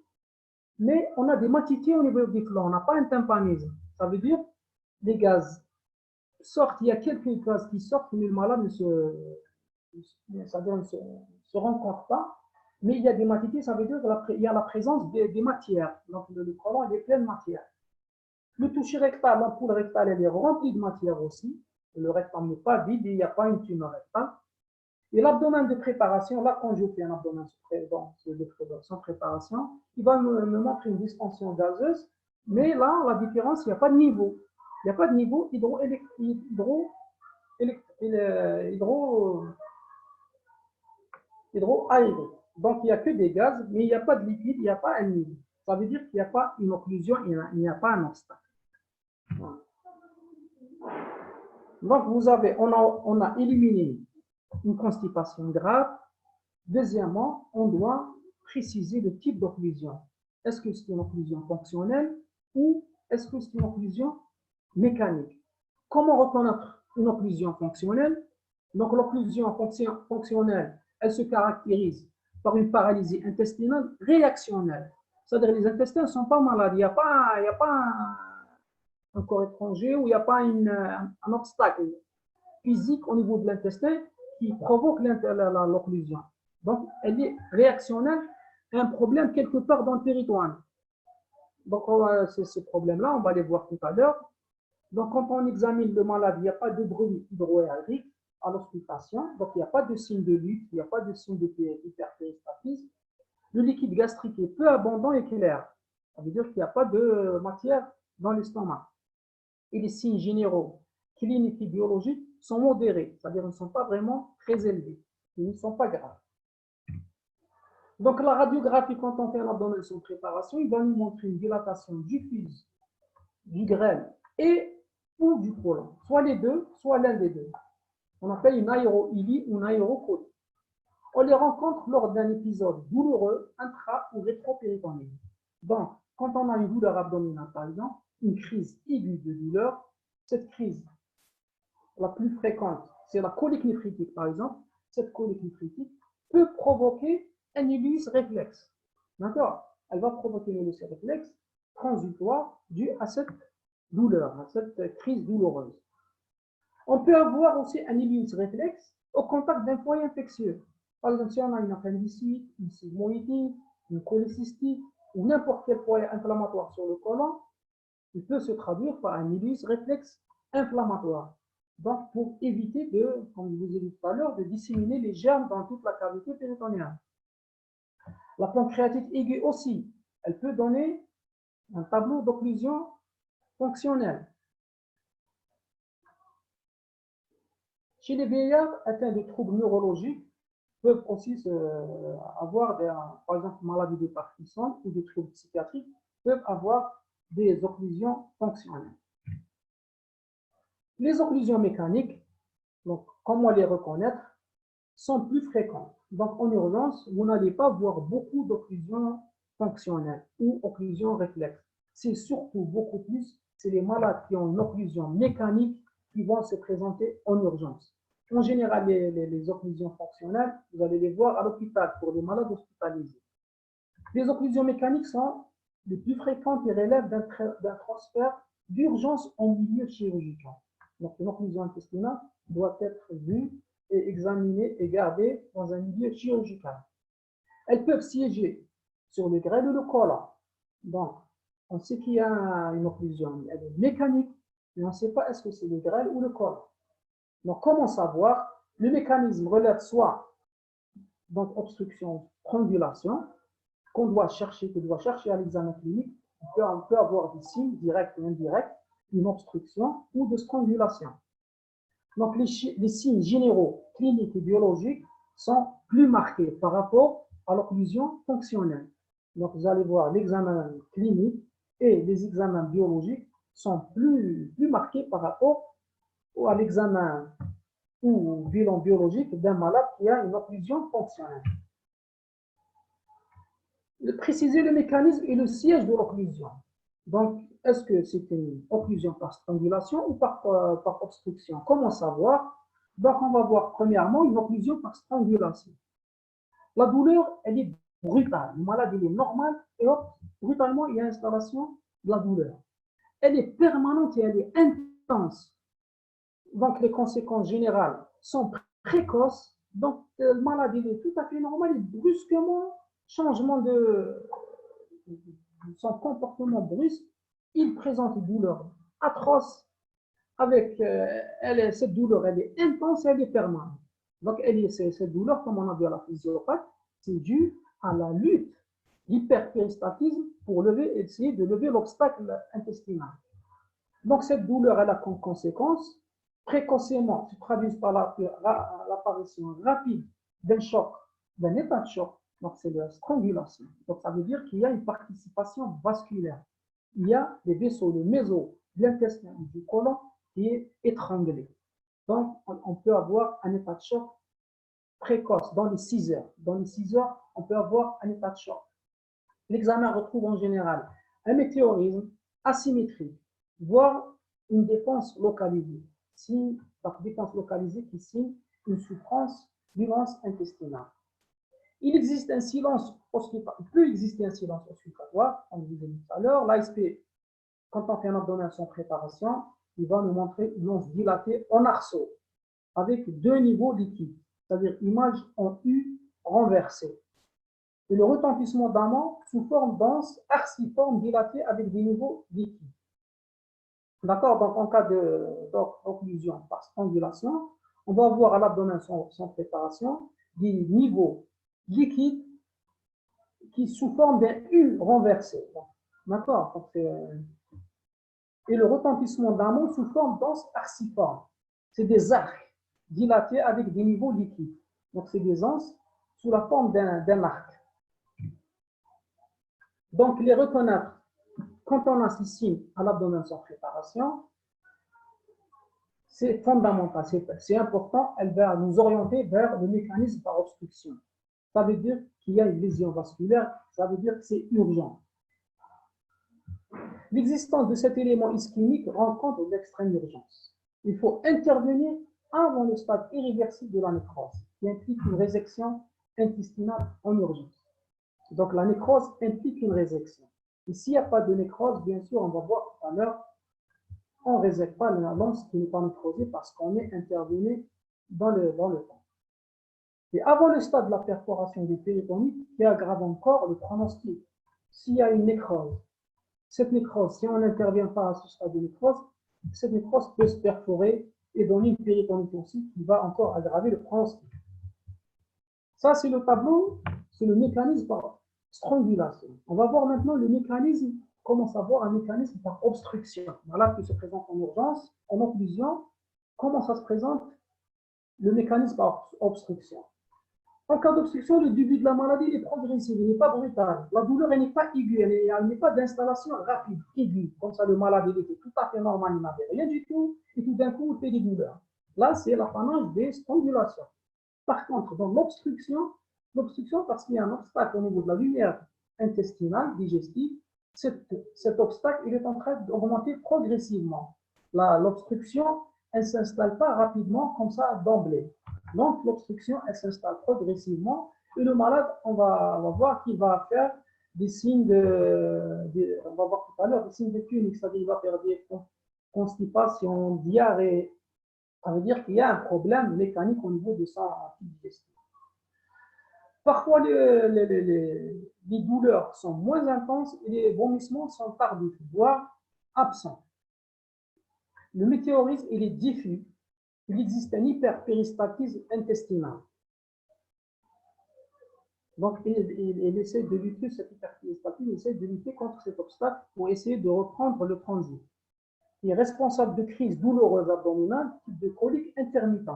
mais on a des matités au niveau des flancs, on n'a pas un tympanisme. Ça veut dire les gaz sortent, il y a quelques gaz qui sortent, mais le malade ne se rencontre pas. Mais il y a des matités, ça veut dire qu'il y a la présence des matières. Donc le côlon est plein de matière. Le toucher rectal, l'ampoule rectale, elle est remplie de matière aussi. Le rectum n'est pas vide, il n'y a pas une tumeur rectale. Et l'abdomen de préparation, là, quand je fais un abdomen sans préparation, il va me montrer une distension gazeuse, mais là, la différence, il n'y a pas de niveau. Il n'y a pas de niveau hydro-aéré. Donc, il n'y a que des gaz, mais il n'y a pas de liquide, il n'y a pas un niveau. Ça veut dire qu'il n'y a pas une occlusion, il n'y a pas un obstacle. Voilà. Donc, on a éliminé une constipation grave. Deuxièmement, on doit préciser le type d'occlusion. Est-ce que c'est une occlusion fonctionnelle ou est-ce que c'est une occlusion mécanique? Comment reconnaître une occlusion fonctionnelle? Donc, l'occlusion fonctionnelle, elle se caractérise par une paralysie intestinale réactionnelle. C'est-à-dire que les intestins ne sont pas malades. Il n'y a pas un corps étranger ou il n'y a pas un obstacle physique au niveau de l'intestin qui provoque l'occlusion. Donc, elle est réactionnelle à un problème quelque part dans le territoire. Donc, ces problèmes-là, on va les voir tout à l'heure. Donc, quand on examine le malade, il n'y a pas de bruit hydroaérique à l'auscultation. Donc, il n'y a pas de signe de lutte, il n'y a pas de signe d'hyperpéristatisme. Le liquide gastrique est peu abondant et clair. Ça veut dire qu'il n'y a pas de matière dans l'estomac. Et les signes généraux, cliniques et biologiques sont modérés, c'est-à-dire qu'ils ne sont pas vraiment très élevés. Ils ne sont pas graves. Donc la radiographie, quand on fait l'abdomen sous préparation, il va nous montrer une dilatation diffuse du grêle et ou du côlon, soit les deux, soit l'un des deux. On appelle une aéroilie ou une aérocolie. On les rencontre lors d'un épisode douloureux intra- ou rétropéritonéal. Donc, quand on a une douleur abdominale, par exemple, une crise aiguë de douleur, cette crise la plus fréquente, c'est la colique néphritique, par exemple. Cette colique néphritique peut provoquer un illus réflexe. D'accord? Elle va provoquer un illus réflexe transitoire dû à cette douleur, à cette crise douloureuse. On peut avoir aussi un illus réflexe au contact d'un foyer infectieux. Par exemple, si on a une appendicite, une sigmoïdite, une cholécystite ou n'importe quel foyer inflammatoire sur le côlon, il peut se traduire par un illus réflexe inflammatoire. Donc, pour éviter de, comme je vous ai dit tout à l'heure, de disséminer les germes dans toute la cavité péritonéale. La pancréatite aiguë aussi, elle peut donner un tableau d'occlusion fonctionnelle. Chez les vieillards atteints de troubles neurologiques, peuvent aussi avoir, par exemple, maladie de Parkinson ou des troubles psychiatriques, peuvent avoir des occlusions fonctionnelles. Les occlusions mécaniques, donc comment les reconnaître, sont plus fréquentes. Donc en urgence, vous n'allez pas voir beaucoup d'occlusions fonctionnelles ou occlusions réflexes. C'est surtout beaucoup plus, c'est les malades qui ont une occlusion mécanique qui vont se présenter en urgence. En général, les occlusions fonctionnelles, vous allez les voir à l'hôpital pour les malades hospitalisés. Les occlusions mécaniques sont les plus fréquentes et relèvent d'un transfert d'urgence en milieu chirurgical. Donc, une occlusion intestinale doit être vue et examinée et gardée dans un milieu chirurgical. Elles peuvent siéger sur le grêle ou le côlon. Donc, on sait qu'il y a une occlusion, elle est mécanique, mais on ne sait pas est-ce que c'est le grêle ou le côlon. Donc, comment savoir? Le mécanisme relève soit donc obstruction, strangulation, qu'on doit chercher à l'examen clinique. On peut avoir des signes directs et indirects, une obstruction ou de strangulation. Donc, les signes généraux, cliniques et biologiques sont plus marqués par rapport à l'occlusion fonctionnelle. Donc, vous allez voir l'examen clinique et les examens biologiques sont plus marqués par rapport à l'examen ou bilan biologique d'un malade qui a une occlusion fonctionnelle. Préciser le mécanisme et le siège de l'occlusion. Donc, est-ce que c'est une occlusion par strangulation ou par obstruction? Comment savoir? Donc, on va voir premièrement une occlusion par strangulation. La douleur, elle est brutale. Le malade, il est normal et hop, brutalement, il y a installation de la douleur. Elle est permanente et elle est intense. Donc, les conséquences générales sont précoces. Donc, le malade, il est tout à fait normal et brusquement, changement de son comportement brusque, il présente une douleur atroce. Avec cette douleur, elle est intense et elle est permanente. Donc, cette douleur, comme on a vu à la physiopathe, c'est dû à la lutte, l'hyperpéristatisme pour essayer de lever l'obstacle intestinal. Donc, cette douleur, elle a comme conséquence, précocement, se traduit par l'apparition rapide d'un choc, d'un état de choc. Donc, c'est la strangulation. Donc, ça veut dire qu'il y a une participation vasculaire. Il y a des vaisseaux, le méso, de l'intestin du côlon qui est étranglé. Donc, on peut avoir un état de choc précoce dans les 6 heures. Dans les 6 heures, on peut avoir un état de choc. L'examen retrouve en général un météorisme asymétrique, voire une dépense localisée. Par dépense localisée qui signe une souffrance intestinale. Il existe un silence hospitalier, il peut exister un silence hospitalier, comme je vous ai dit tout à l'heure. L'ASP, quand on fait un abdomen sans préparation, il va nous montrer une once dilatée en arceau, avec 2 niveaux liquides, c'est-à-dire image en U renversée. Et le retentissement d'amont sous forme dense, arciforme, dilatée avec des niveaux liquides. D'accord? Donc, en cas d'occlusion par strangulation, on va avoir à l'abdomen sans préparation des niveaux liquides qui sous forme d'un U renversé. D'accord. Et le retentissement d'amont sous forme d'anse arciforme. C'est des arcs dilatés avec des niveaux liquides. Donc, c'est des anses sous la forme d'un arc. Donc, les reconnaître quand on a ces signes à l'abdomen sans préparation, c'est fondamental, c'est important. Elle va nous orienter vers le mécanisme par obstruction. Ça veut dire qu'il y a une lésion vasculaire, ça veut dire que c'est urgent. L'existence de cet élément ischémique rend compte de l'extrême urgence. Il faut intervenir avant le stade irréversible de la nécrose, qui implique une résection intestinale en urgence. Donc la nécrose implique une résection. Et s'il n'y a pas de nécrose, bien sûr, on va voir tout à l'heure, on ne résecte pas l'anse qui n'est pas nécrosée parce qu'on est intervenu dans le temps. Et avant le stade de la perforation du péritonite, qui aggrave encore le pronostic. S'il y a une nécrose, cette nécrose, si on n'intervient pas à ce stade de nécrose, cette nécrose peut se perforer et donner une péritonite aussi qui va encore aggraver le pronostic. Ça, c'est le tableau, c'est le mécanisme par strangulation. On va voir maintenant le mécanisme, comment savoir un mécanisme par obstruction. Voilà qui se présente en urgence, en occlusion. Comment ça se présente le mécanisme par obstruction? En cas d'obstruction, le début de la maladie est progressif, il n'est pas brutal. La douleur n'est pas aiguë, elle n'est pas d'installation rapide, aiguë. Comme ça, le malade était tout à fait normal, il n'avait rien du tout, et tout d'un coup, il fait des douleurs. Là, c'est l'apanage des strangulations. Par contre, dans l'obstruction, parce qu'il y a un obstacle au niveau de la lumière intestinale, digestive, cet obstacle, il est en train d'augmenter progressivement. L'obstruction, elle ne s'installe pas rapidement comme ça d'emblée. Donc, l'obstruction, elle s'installe progressivement et le malade, on va voir qu'il va faire des signes on va voir tout à l'heure, des signes de clinique, c'est-à-dire qu'il va faire des constipations, diarrhée. Ça veut dire qu'il y a un problème mécanique au niveau de son digestif. Parfois, les douleurs sont moins intenses et les vomissements sont tardifs, voire absents. Le météorisme, il est diffus. Il existe un hyperpéristatisme intestinal. Donc, il essaie de lutter cet hyperpéristatisme, il essaie de lutter contre cet obstacle pour essayer de reprendre le transit. Il est responsable de crises douloureuses abdominales, type de colique intermittent.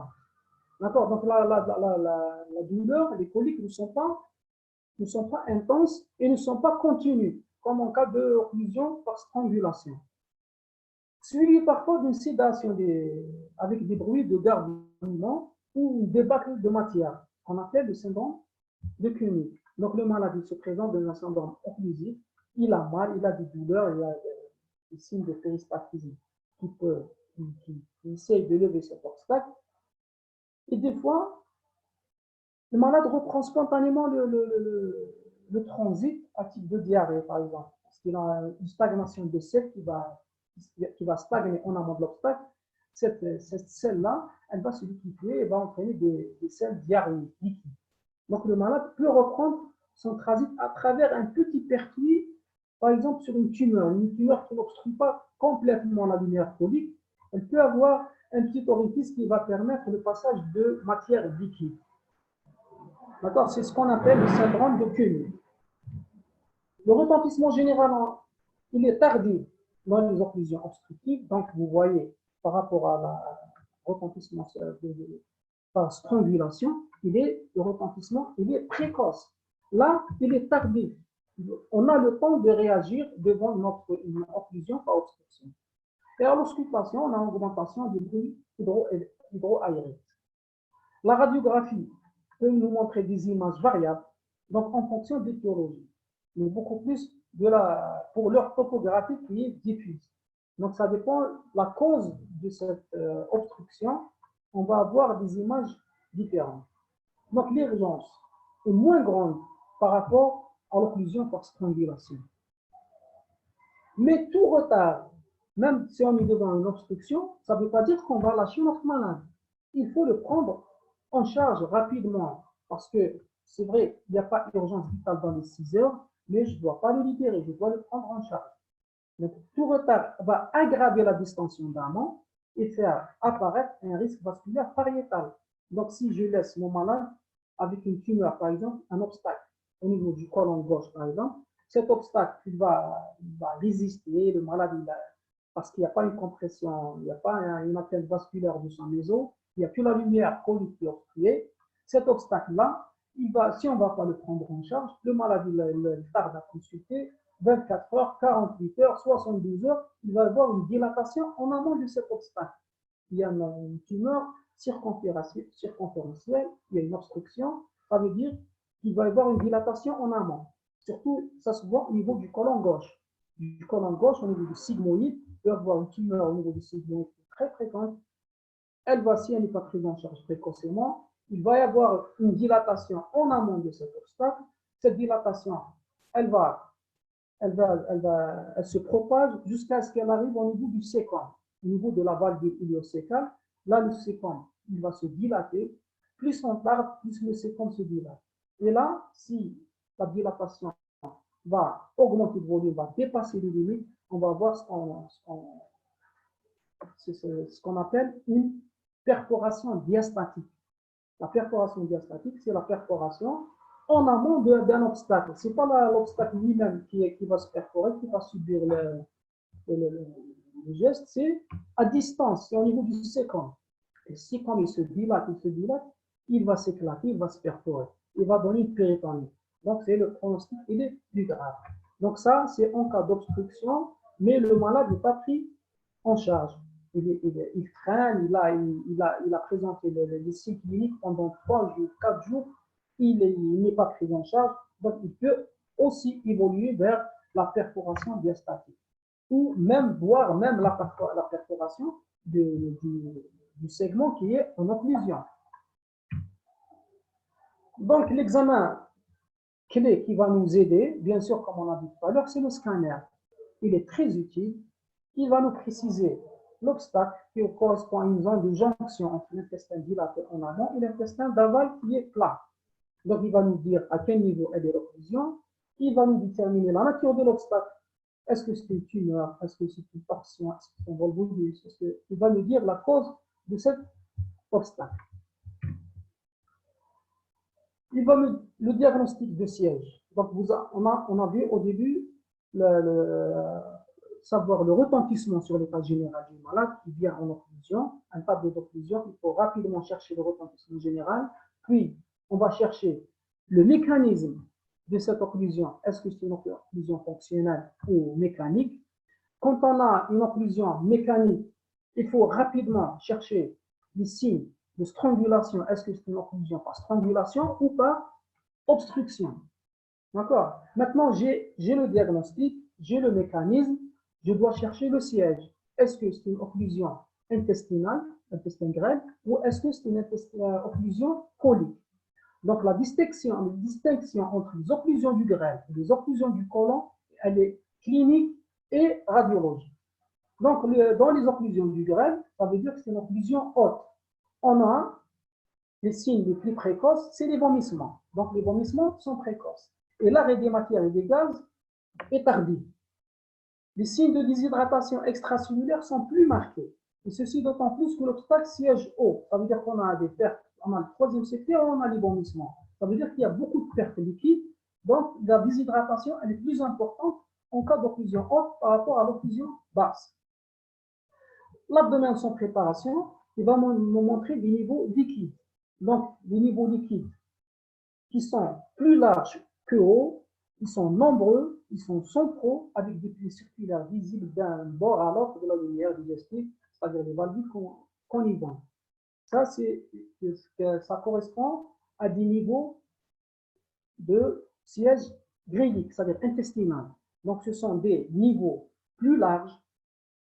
D'accord. Donc, la douleur, les coliques ne sont pas intenses et ne sont pas continues, comme en cas d'occlusion par strangulation. Suivi parfois d'une sédation avec des bruits de gargouillement ou une débâcle de matière, qu'on appelle le syndrome de Koenig. Donc, le malade se présente dans un syndrome occlusif, il a mal, il a des douleurs, il a des signes de péristatisme qui essaye de lever cet obstacle. Et des fois, le malade reprend spontanément le transit à type de diarrhée, par exemple, parce qu'il a une stagnation de sel qui va stagner en amont de l'obstacle. Cette selle-là, elle va se liquifier et va entraîner des selles diarrhéiques liquides. Donc, le malade peut reprendre son transit à travers un petit pertuis, par exemple sur une tumeur qui n'obstrue pas complètement la lumière colique. Elle peut avoir un petit orifice qui va permettre le passage de matière liquide. D'accord? C'est ce qu'on appelle le syndrome de Koenig. Le retentissement général, il est tardif dans les occlusions obstructives. Donc, vous voyez, par rapport à la retentissement par strangulation, le retentissement, il est précoce. Là, il est tardif. On a le temps de réagir devant une occlusion par obstruction. Et à l'auscultation, on a une augmentation du bruit hydroaéré. La radiographie peut nous montrer des images variables, donc en fonction de l'étiologie, mais beaucoup plus pour leur topographie qui est diffuse. Donc ça dépend de la cause de cette obstruction, on va avoir des images différentes. Donc l'urgence est moins grande par rapport à l'occlusion par strangulation. Mais tout retard, même si on est devant une obstruction, ça ne veut pas dire qu'on va lâcher notre malade. Il faut le prendre en charge rapidement, parce que c'est vrai, il n'y a pas d'urgence vitale dans les 6 heures, mais je ne dois pas le libérer, je dois le prendre en charge. Donc, tout retard va aggraver la distension d'amont et faire apparaître un risque vasculaire pariétal. Donc, si je laisse mon malade avec une tumeur, par exemple, un obstacle au niveau du côlon gauche, par exemple, cet obstacle, il va résister, le malade, parce qu'il n'y a pas une compression, il n'y a pas une atteinte vasculaire de son méso, il n'y a plus la lumière colique qui est obstruée. Cet obstacle-là, si on ne va pas le prendre en charge, le malade il tarde à consulter, 24 heures, 48 heures, 72 heures, il va avoir une dilatation en amont de cet obstacle. Il y a une tumeur circonférentielle, il y a une obstruction, ça veut dire qu'il va y avoir une dilatation en amont. Surtout, ça se voit au niveau du côlon gauche. Du côlon gauche, au niveau du sigmoïde, il peut y avoir une tumeur au niveau du sigmoïde très fréquente. Si elle n'est pas prise en charge précocement, il va y avoir une dilatation en amont de cet obstacle. Cette dilatation, elle se propage jusqu'à ce qu'elle arrive au niveau du sécom, au niveau de la valve iliocécale. Là, le sécom, il va se dilater. Plus on tarde, plus le sécom se dilate. Et là, si la dilatation va augmenter de volume, va dépasser les limites, on va avoir ce qu'on appelle une perforation diastatique. La perforation diastatique, c'est la perforation en amont d'un obstacle. Ce n'est pas l'obstacle lui-même qui va se perforer, qui va subir le geste, c'est à distance, c'est au niveau du sécom. Et si comme il se dilate, il va s'éclater, il va se perforer. Il va donner une péritonite. Donc, c'est le pronostic, il est plus grave. Donc, ça, c'est en cas d'obstruction, mais le malade n'est pas pris en charge. Il traîne, il a présenté les signes cliniques pendant 3 jours, 4 jours, il n'est pas pris en charge, donc il peut aussi évoluer vers la perforation diastatique, ou voire même la perforation du segment qui est en occlusion. Donc l'examen clé qui va nous aider, bien sûr, comme on a dit tout à l'heure, c'est le scanner. Il est très utile, il va nous préciser l'obstacle qui correspond à une zone de jonction entre l'intestin dilaté en amont et l'intestin d'aval qui est plat. Donc, il va nous dire à quel niveau est l'occlusion. Il va nous déterminer la nature de l'obstacle. Est-ce que c'est une tumeur? Est-ce que c'est une torsion? Est-ce que c'est un volvulus? Il va nous dire la cause de cet obstacle. Il va le diagnostic de siège. Donc, on a vu au début savoir le retentissement sur l'état général du malade qui vient en occlusion, un tableau d'occlusion, il faut rapidement chercher le retentissement général, puis on va chercher le mécanisme de cette occlusion, est-ce que c'est une occlusion fonctionnelle ou mécanique? Quand on a une occlusion mécanique, il faut rapidement chercher les signes de strangulation, est-ce que c'est une occlusion par strangulation ou par obstruction? D'accord? Maintenant, j'ai le diagnostic, j'ai le mécanisme, je dois chercher le siège. Est-ce que c'est une occlusion intestinale, intestin grêle, ou est-ce que c'est une occlusion colique? Donc, la distinction entre les occlusions du grêle et les occlusions du côlon, elle est clinique et radiologique. Donc, dans les occlusions du grêle, ça veut dire que c'est une occlusion haute. On a les signes les plus précoces, c'est les vomissements. Donc, les vomissements sont précoces. Et l'arrêt des matières et des gaz est tardif. Les signes de déshydratation extracellulaire sont plus marqués. Et ceci d'autant plus que l'obstacle siège haut. Ça veut dire qu'on a des pertes, on a le troisième secteur, on a les vomissements. Ça veut dire qu'il y a beaucoup de pertes liquides. Donc, la déshydratation, elle est plus importante en cas d'occlusion haute par rapport à l'occlusion basse. L'abdomen sans préparation, il va nous montrer des niveaux liquides. Donc, des niveaux liquides qui sont plus larges que hauts, ils sont nombreux, ils sont centraux, avec des plis circulaires visibles d'un bord à l'autre de la lumière digestive, c'est-à-dire les valvules qu'on y voit. Ça correspond à des niveaux de siège grélique, c'est-à-dire intestinal. Donc, ce sont des niveaux plus larges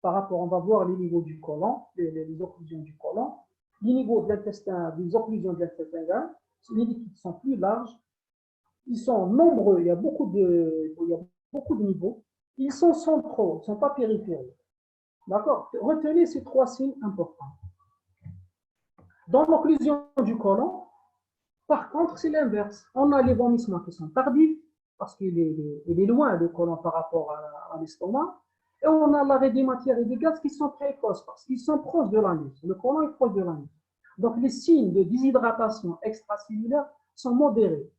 par rapport, on va voir les niveaux du côlon, les occlusions du côlon, les niveaux de l'intestin, les occlusions de l'intestin grêle, les liquides sont plus larges, ils sont nombreux, il y a beaucoup de niveaux, ils sont centraux, ils ne sont pas périphériques. D'accord? Retenez ces 3 signes importants. Dans l'occlusion du côlon, par contre, c'est l'inverse. On a les vomissements qui sont tardifs, parce qu'il est loin le côlon par rapport à l'estomac, et on a l'arrêt des matières et des gaz qui sont précoces, parce qu'ils sont proches de l'anus. Le côlon est proche de l'anus. Donc, les signes de déshydratation extracellulaire sont modérés.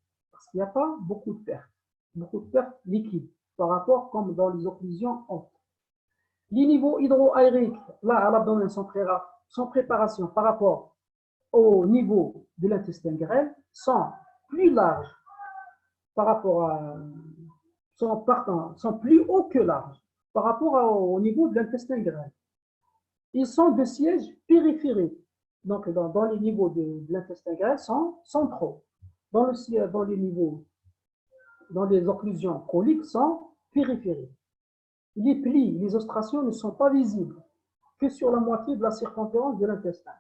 il n'y a pas beaucoup de pertes liquides par rapport comme dans les occlusions hautes. Les niveaux hydroaériques, là, à l'abdomen, sans préparation par rapport au niveau de l'intestin grêle, sont plus larges par rapport à, sont plus hauts que larges par rapport au niveau de l'intestin grêle. Ils sont de siège périphérique. Donc, dans les niveaux de l'intestin grêle sont centraux. Dans les niveaux, dans les occlusions coliques sont périphériques. Les plis, les ostracions ne sont pas visibles que sur la moitié de la circonférence de l'intestin.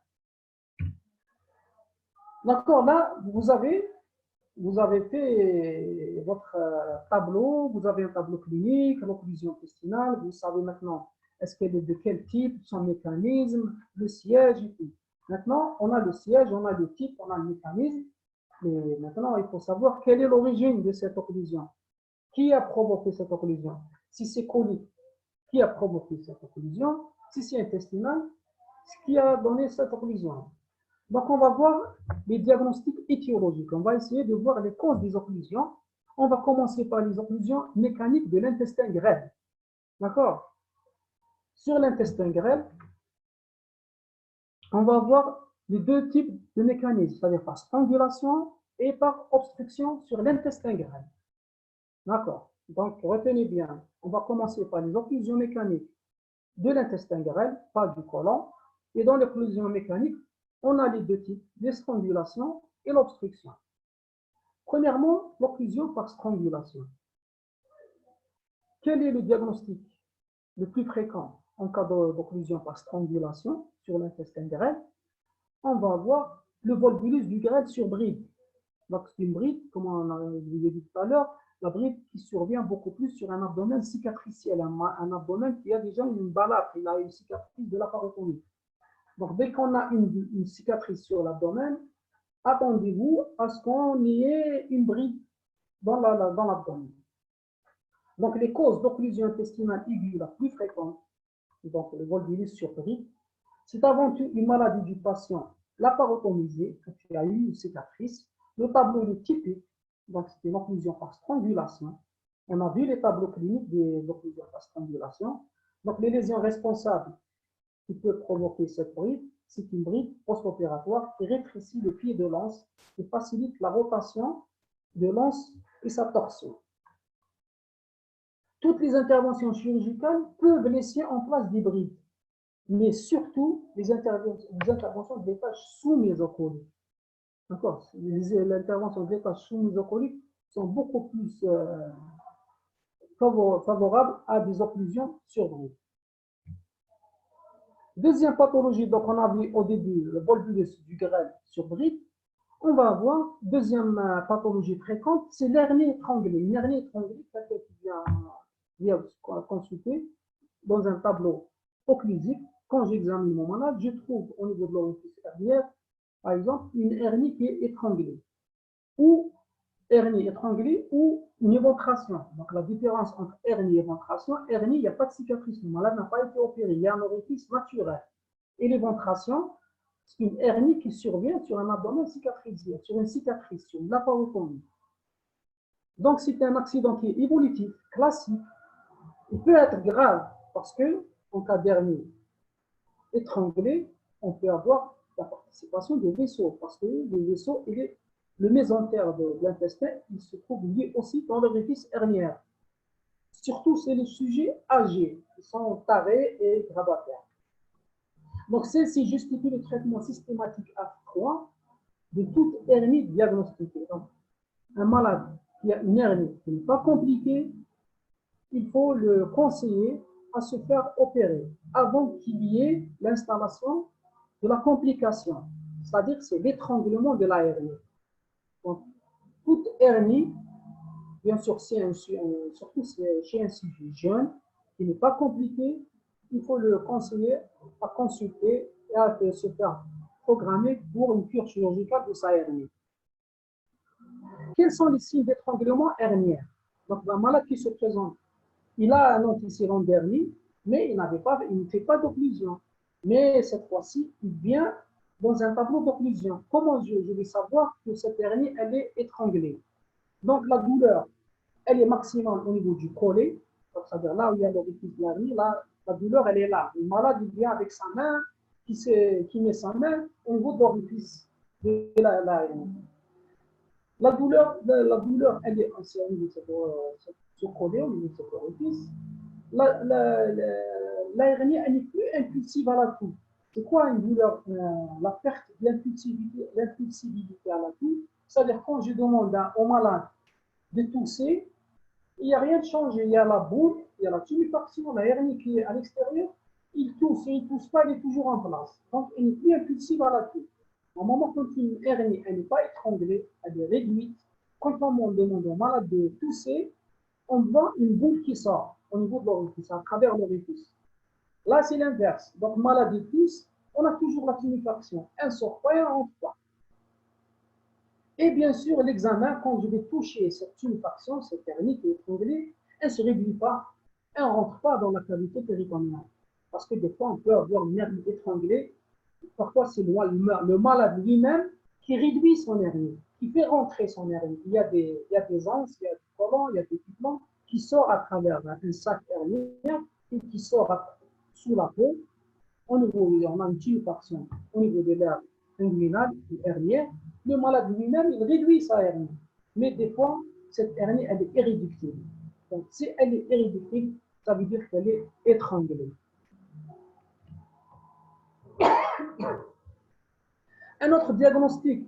D'accord, là, vous avez fait votre tableau, vous avez un tableau clinique, l'occlusion intestinale, vous savez maintenant est-ce qu'elle est de quel type, son mécanisme, le siège et tout. Maintenant, on a le siège, on a le type, on a le mécanisme, mais maintenant, il faut savoir quelle est l'origine de cette occlusion. Qui a provoqué cette occlusion? Si c'est colique, qui a provoqué cette occlusion? Si c'est intestinal, ce qui a donné cette occlusion? Donc, on va voir les diagnostics étiologiques. On va essayer de voir les causes des occlusions. On va commencer par les occlusions mécaniques de l'intestin grêle. D'accord? Sur l'intestin grêle, on va voir les deux types de mécanismes, c'est-à-dire par strangulation et par obstruction sur l'intestin grêle. D'accord? Donc, retenez bien, on va commencer par les occlusions mécaniques de l'intestin grêle, pas du côlon. Et dans l'occlusion mécanique, on a les deux types, les strangulations et l'obstruction. Premièrement, l'occlusion par strangulation. Quel est le diagnostic le plus fréquent en cas d'occlusion par strangulation sur l'intestin grêle? On va avoir le volvulus du grêle sur bride. Donc, c'est une bride, comme je vous ai dit tout à l'heure, la bride qui survient beaucoup plus sur un abdomen cicatriciel, un abdomen qui a déjà une balafre, il a une cicatrice de la parotomie. Donc, dès qu'on a une cicatrice sur l'abdomen, attendez-vous à ce qu'on y ait une bride dans l'abdomen. Donc, les causes d'occlusion intestinale aiguë la plus fréquente, donc le volvulus sur bride, c'est avant tout une maladie du patient, la parotomisée, qui a eu une cicatrice. Le tableau est typique, donc c'est une occlusion par strangulation. On a vu les tableaux cliniques des occlusions par strangulation. Donc, les lésions responsables qui peut provoquer cette bride, c'est une bride post-opératoire qui rétrécit le pied de l'anse et facilite la rotation de l'anse et sa torsion. Toutes les interventions chirurgicales peuvent laisser en place des brides, mais surtout les interventions de laitage sous-mésocolique. D'accord? Les interventions de laitage sous-mésocolique sont beaucoup plus favorables à des occlusions sur bride. Deuxième pathologie, donc on a vu au début le volvulus du grêle sur bride. On va avoir, deuxième pathologie fréquente, c'est l'hernie étranglée. Une hernie étranglée, quelqu'un qui vient consulter dans un tableau occlusique. Quand j'examine mon malade, je trouve au niveau de l'orifice hernière, par exemple, une hernie qui est étranglée. Ou hernie étranglée ou une éventration. Donc la différence entre hernie et éventration, hernie, il n'y a pas de cicatrice, le malade n'a pas été opéré, il y a un orifice naturel. Et l'éventration, c'est une hernie qui survient sur un abdomen cicatrisé, sur une cicatrice, sur une laparotomie. Donc c'est un accident qui est évolutif, classique. Il peut être grave parce que, en cas d'hernie étranglée, on peut avoir la participation des vaisseaux, parce que les vaisseaux, le mésentère de l'intestin, il se trouve lié aussi dans l'orifice hernière. Surtout, c'est les sujets âgés, qui sont tarés et grabataires. Donc, celle-ci justifie le traitement systématique à froid de toute hernie diagnostiquée. Donc, un malade qui a une hernie qui n'est pas compliquée, il faut le conseiller à se faire opérer avant qu'il y ait l'installation de la complication. C'est-à-dire, c'est l'étranglement de la hernie. Donc, toute hernie, bien sûr, surtout chez un sujet jeune, qui n'est pas compliqué, il faut le conseiller à consulter et à se faire programmer pour une cure chirurgicale de sa hernie. Quels sont les signes d'étranglement hernière? Donc, un malade qui se présente, il a un antécédent d'hernie, mais il ne fait pas d'occlusion. Mais cette fois-ci, il vient dans un tableau d'occlusion. Comment je vais savoir que cette hernie, elle est étranglée? Donc, la douleur, elle est maximum au niveau du collet, c'est-à-dire là où il y a l'orifice de la hernie, là, la douleur, elle est là. Le malade, il vient avec sa main, qui met sa main au niveau de l'orifice de la hernie. La douleur, elle est aussi au niveau de ce collet, au niveau de cet orifice. La hernie, elle n'est plus impulsive à la toux. C'est quoi une douleur? La perte de l'impulsivité à la toux. C'est-à-dire quand je demande au malade de tousser, il n'y a rien de changé. Il y a la boule, il y a la tuméfaction, la hernie qui est à l'extérieur. Il tousse et il ne tousse pas, il est toujours en place. Donc, il n'est plus impulsive à la toux. Au moment où une hernie n'est pas étranglée, elle est réduite, quand on demande au malade de tousser, on voit une boule qui sort au niveau de l'orifice, à travers l'orifice. Là, c'est l'inverse. Donc, malade de tousse, on a toujours la tuméfaction. Elle ne sort pas et elle ne rentre pas. Et bien sûr, l'examen, quand je vais toucher cette tuméfaction, cette hernie qui est étranglée, elle ne se réduit pas, elle ne rentre pas dans la cavité péritonéale. Parce que des fois, on peut avoir une hernie étranglée. Parfois, c'est le malade lui-même qui réduit son hernie, qui fait rentrer son hernie. Il y a des anses, il y a des collants, il y a des pigments qui sortent à travers un sac hernière et qui sort sous la peau. Au niveau, on a une tuméfaction au niveau de l'aire inguinale ou hernière. Le malade lui-même, il réduit sa hernie. Mais des fois, cette hernie, elle est irréductible. Donc, si elle est irréductible, ça veut dire qu'elle est étranglée. Un autre diagnostic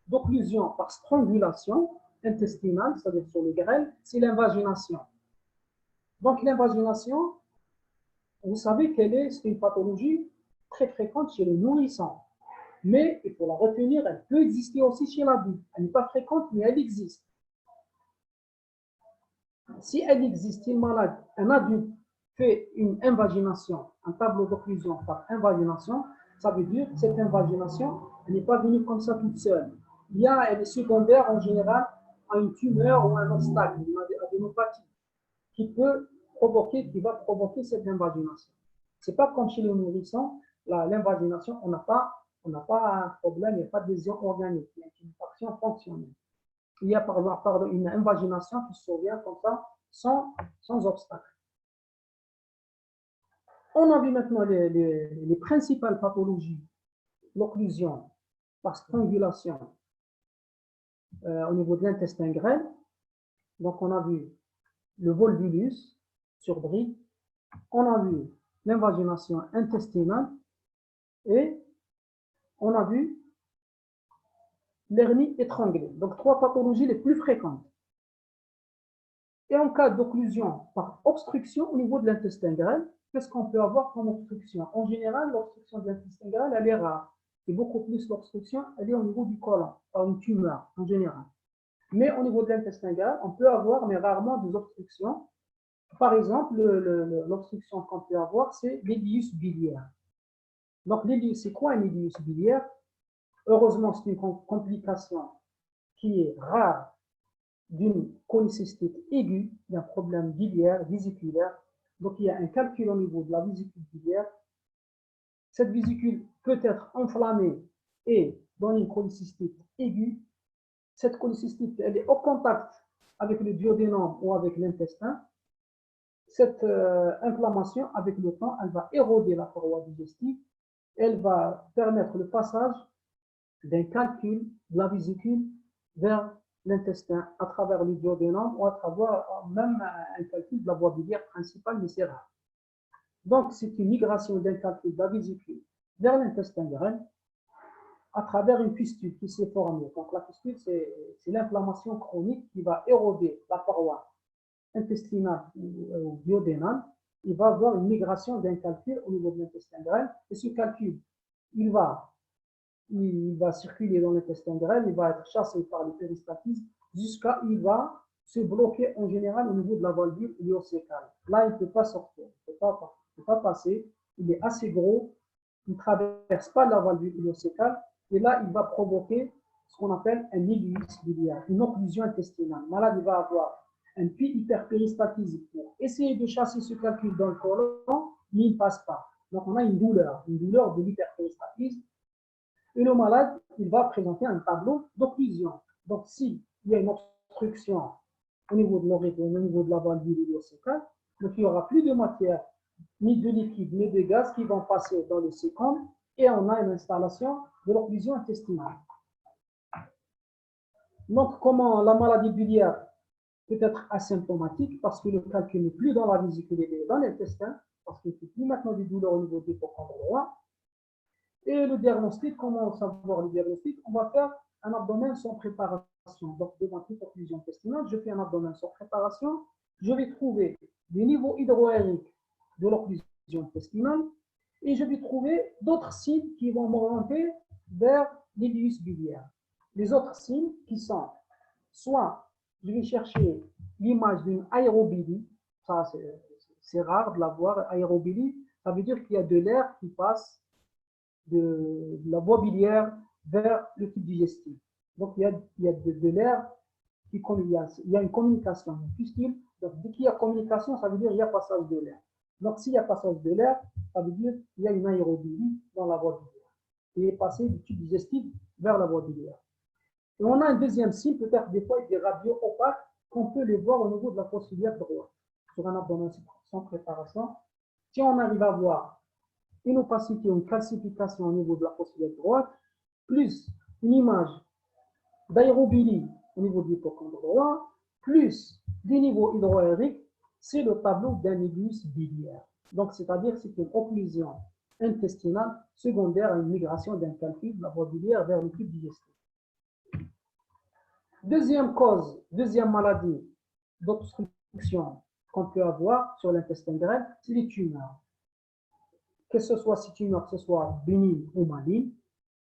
d'occlusion par strangulation intestinale, c'est-à-dire sur le grêle, c'est l'invagination. Donc, l'invagination, vous savez qu'elle c'est une pathologie très fréquente chez les nourrissons. Mais il faut la retenir, elle peut exister aussi chez l'adulte. Elle n'est pas fréquente, mais elle existe. Si elle existe, si un adulte fait une invagination, un tableau d'occlusion par invagination, ça veut dire que cette invagination, elle n'est pas venue comme ça toute seule. Elle est secondaire en général à une tumeur ou à un obstacle, une adénopathie, qui va provoquer cette invagination. Ce n'est pas comme chez les nourrissons, l'invagination, on n'a pas un problème, il n'y a pas de lésion organique, il y a une action fonctionnelle. Il y a par exemple une invagination qui survient comme ça, sans obstacle. On a vu maintenant les principales pathologies, l'occlusion par strangulation au niveau de l'intestin grêle. Donc on a vu le volvulus sur brique, on a vu l'invagination intestinale et on a vu l'hernie étranglée. Donc, 3 pathologies les plus fréquentes. Et en cas d'occlusion par obstruction au niveau de l'intestin grêle, qu'est-ce qu'on peut avoir comme obstruction? En général, l'obstruction de l'intestin grêle, elle est rare. Et beaucoup plus l'obstruction, elle est au niveau du côlon, par une tumeur en général. Mais au niveau de l'intestin grêle, on peut avoir, mais rarement, des obstructions. Par exemple, l'obstruction qu'on peut avoir, c'est l'élius biliaire. Donc, c'est quoi un élius biliaire? Heureusement, c'est une complication qui est rare d'une cholécystite aiguë, d'un problème biliaire, vésiculaire. Donc, il y a un calcul au niveau de la vésicule biliaire. Cette vésicule peut être enflammée et donner une cholécystite aiguë. Cette cholécystite, elle est au contact avec le duodénum ou avec l'intestin. Cette inflammation, avec le temps, elle va éroder la paroi digestive. Elle va permettre le passage d'un calcul de la vésicule vers l'intestin à travers le duodénum ou à travers même un calcul de la voie biliaire principale, mais c'est rare. Donc, c'est une migration d'un calcul de la vésicule vers l'intestin grêle à travers une fistule qui s'est formée. Donc, la fistule, c'est l'inflammation chronique qui va éroder la paroi intestinale ou duodénale. Il va avoir une migration d'un calcul au niveau de l'intestin grêle et ce calcul, il va circuler dans l'intestin grêle, il va être chassé par le péristaltisme jusqu'à il va se bloquer en général au niveau de la valvule iléocécale. Là, il ne peut pas sortir, il ne peut pas passer, il est assez gros, il ne traverse pas la valvule iléocécale et là, il va provoquer ce qu'on appelle un ileus biliaire, une occlusion intestinale. Le malade, il va avoir un puits hyperpéristatisme pour essayer de chasser ce calcul dans le côlon, mais il ne passe pas. Donc, on a une douleur de l'hyperpéristatisme. Et le malade, il va présenter un tableau d'occlusion. Donc, s'il y a une obstruction au niveau de l'oreille, au niveau de la valvule iléosécale. Donc, il n'y aura plus de matière, ni de liquide, ni de gaz qui vont passer dans le sécom et on a une installation de l'occlusion intestinale. Donc, comment la maladie biliaire peut être asymptomatique parce que le calcul n'est plus dans la vésicule, il est dans l'intestin, parce qu'il n'y a plus maintenant des douleurs au niveau des l'hypocondre droit. Et le diagnostic, comment savoir le diagnostic? On va faire un abdomen sans préparation. Donc, devant toute occlusion intestinale, je fais un abdomen sans préparation. Je vais trouver des niveaux hydroaériques de l'occlusion intestinale et je vais trouver d'autres signes qui vont m'orienter vers l'ileus biliaire. Les autres signes qui sont soit je vais chercher l'image d'une aérobilie, ça c'est rare de la voir, aérobilie, ça veut dire qu'il y a de l'air qui passe de la voie biliaire vers le tube digestif. Donc il y a de l'air, il y a une communication, un fistule. Donc dès qu'il y a communication, ça veut dire qu'il y a passage de l'air. Donc s'il y a passage de l'air, ça veut dire qu'il y a une aérobilie dans la voie biliaire. Il est passé du tube digestif vers la voie biliaire. Et on a un deuxième signe, peut-être des fois des radios opaques, qu'on peut les voir au niveau de la fosse iliaque droite, sur un abdomen sans préparation. Si on arrive à voir une opacité, une calcification au niveau de la fosse iliaque droite, plus une image d'aérobilie au niveau de l'hypocondre droit, plus des niveaux hydroaériques, c'est le tableau d'un ileus biliaire. Donc, c'est-à-dire que c'est une occlusion intestinale secondaire à une migration d'un calcul de la voie biliaire vers le tube digestif. Deuxième cause, deuxième maladie d'obstruction qu'on peut avoir sur l'intestin grêle, c'est les tumeurs. Que ce soit ces tumeurs, que ce soit bénignes ou malignes,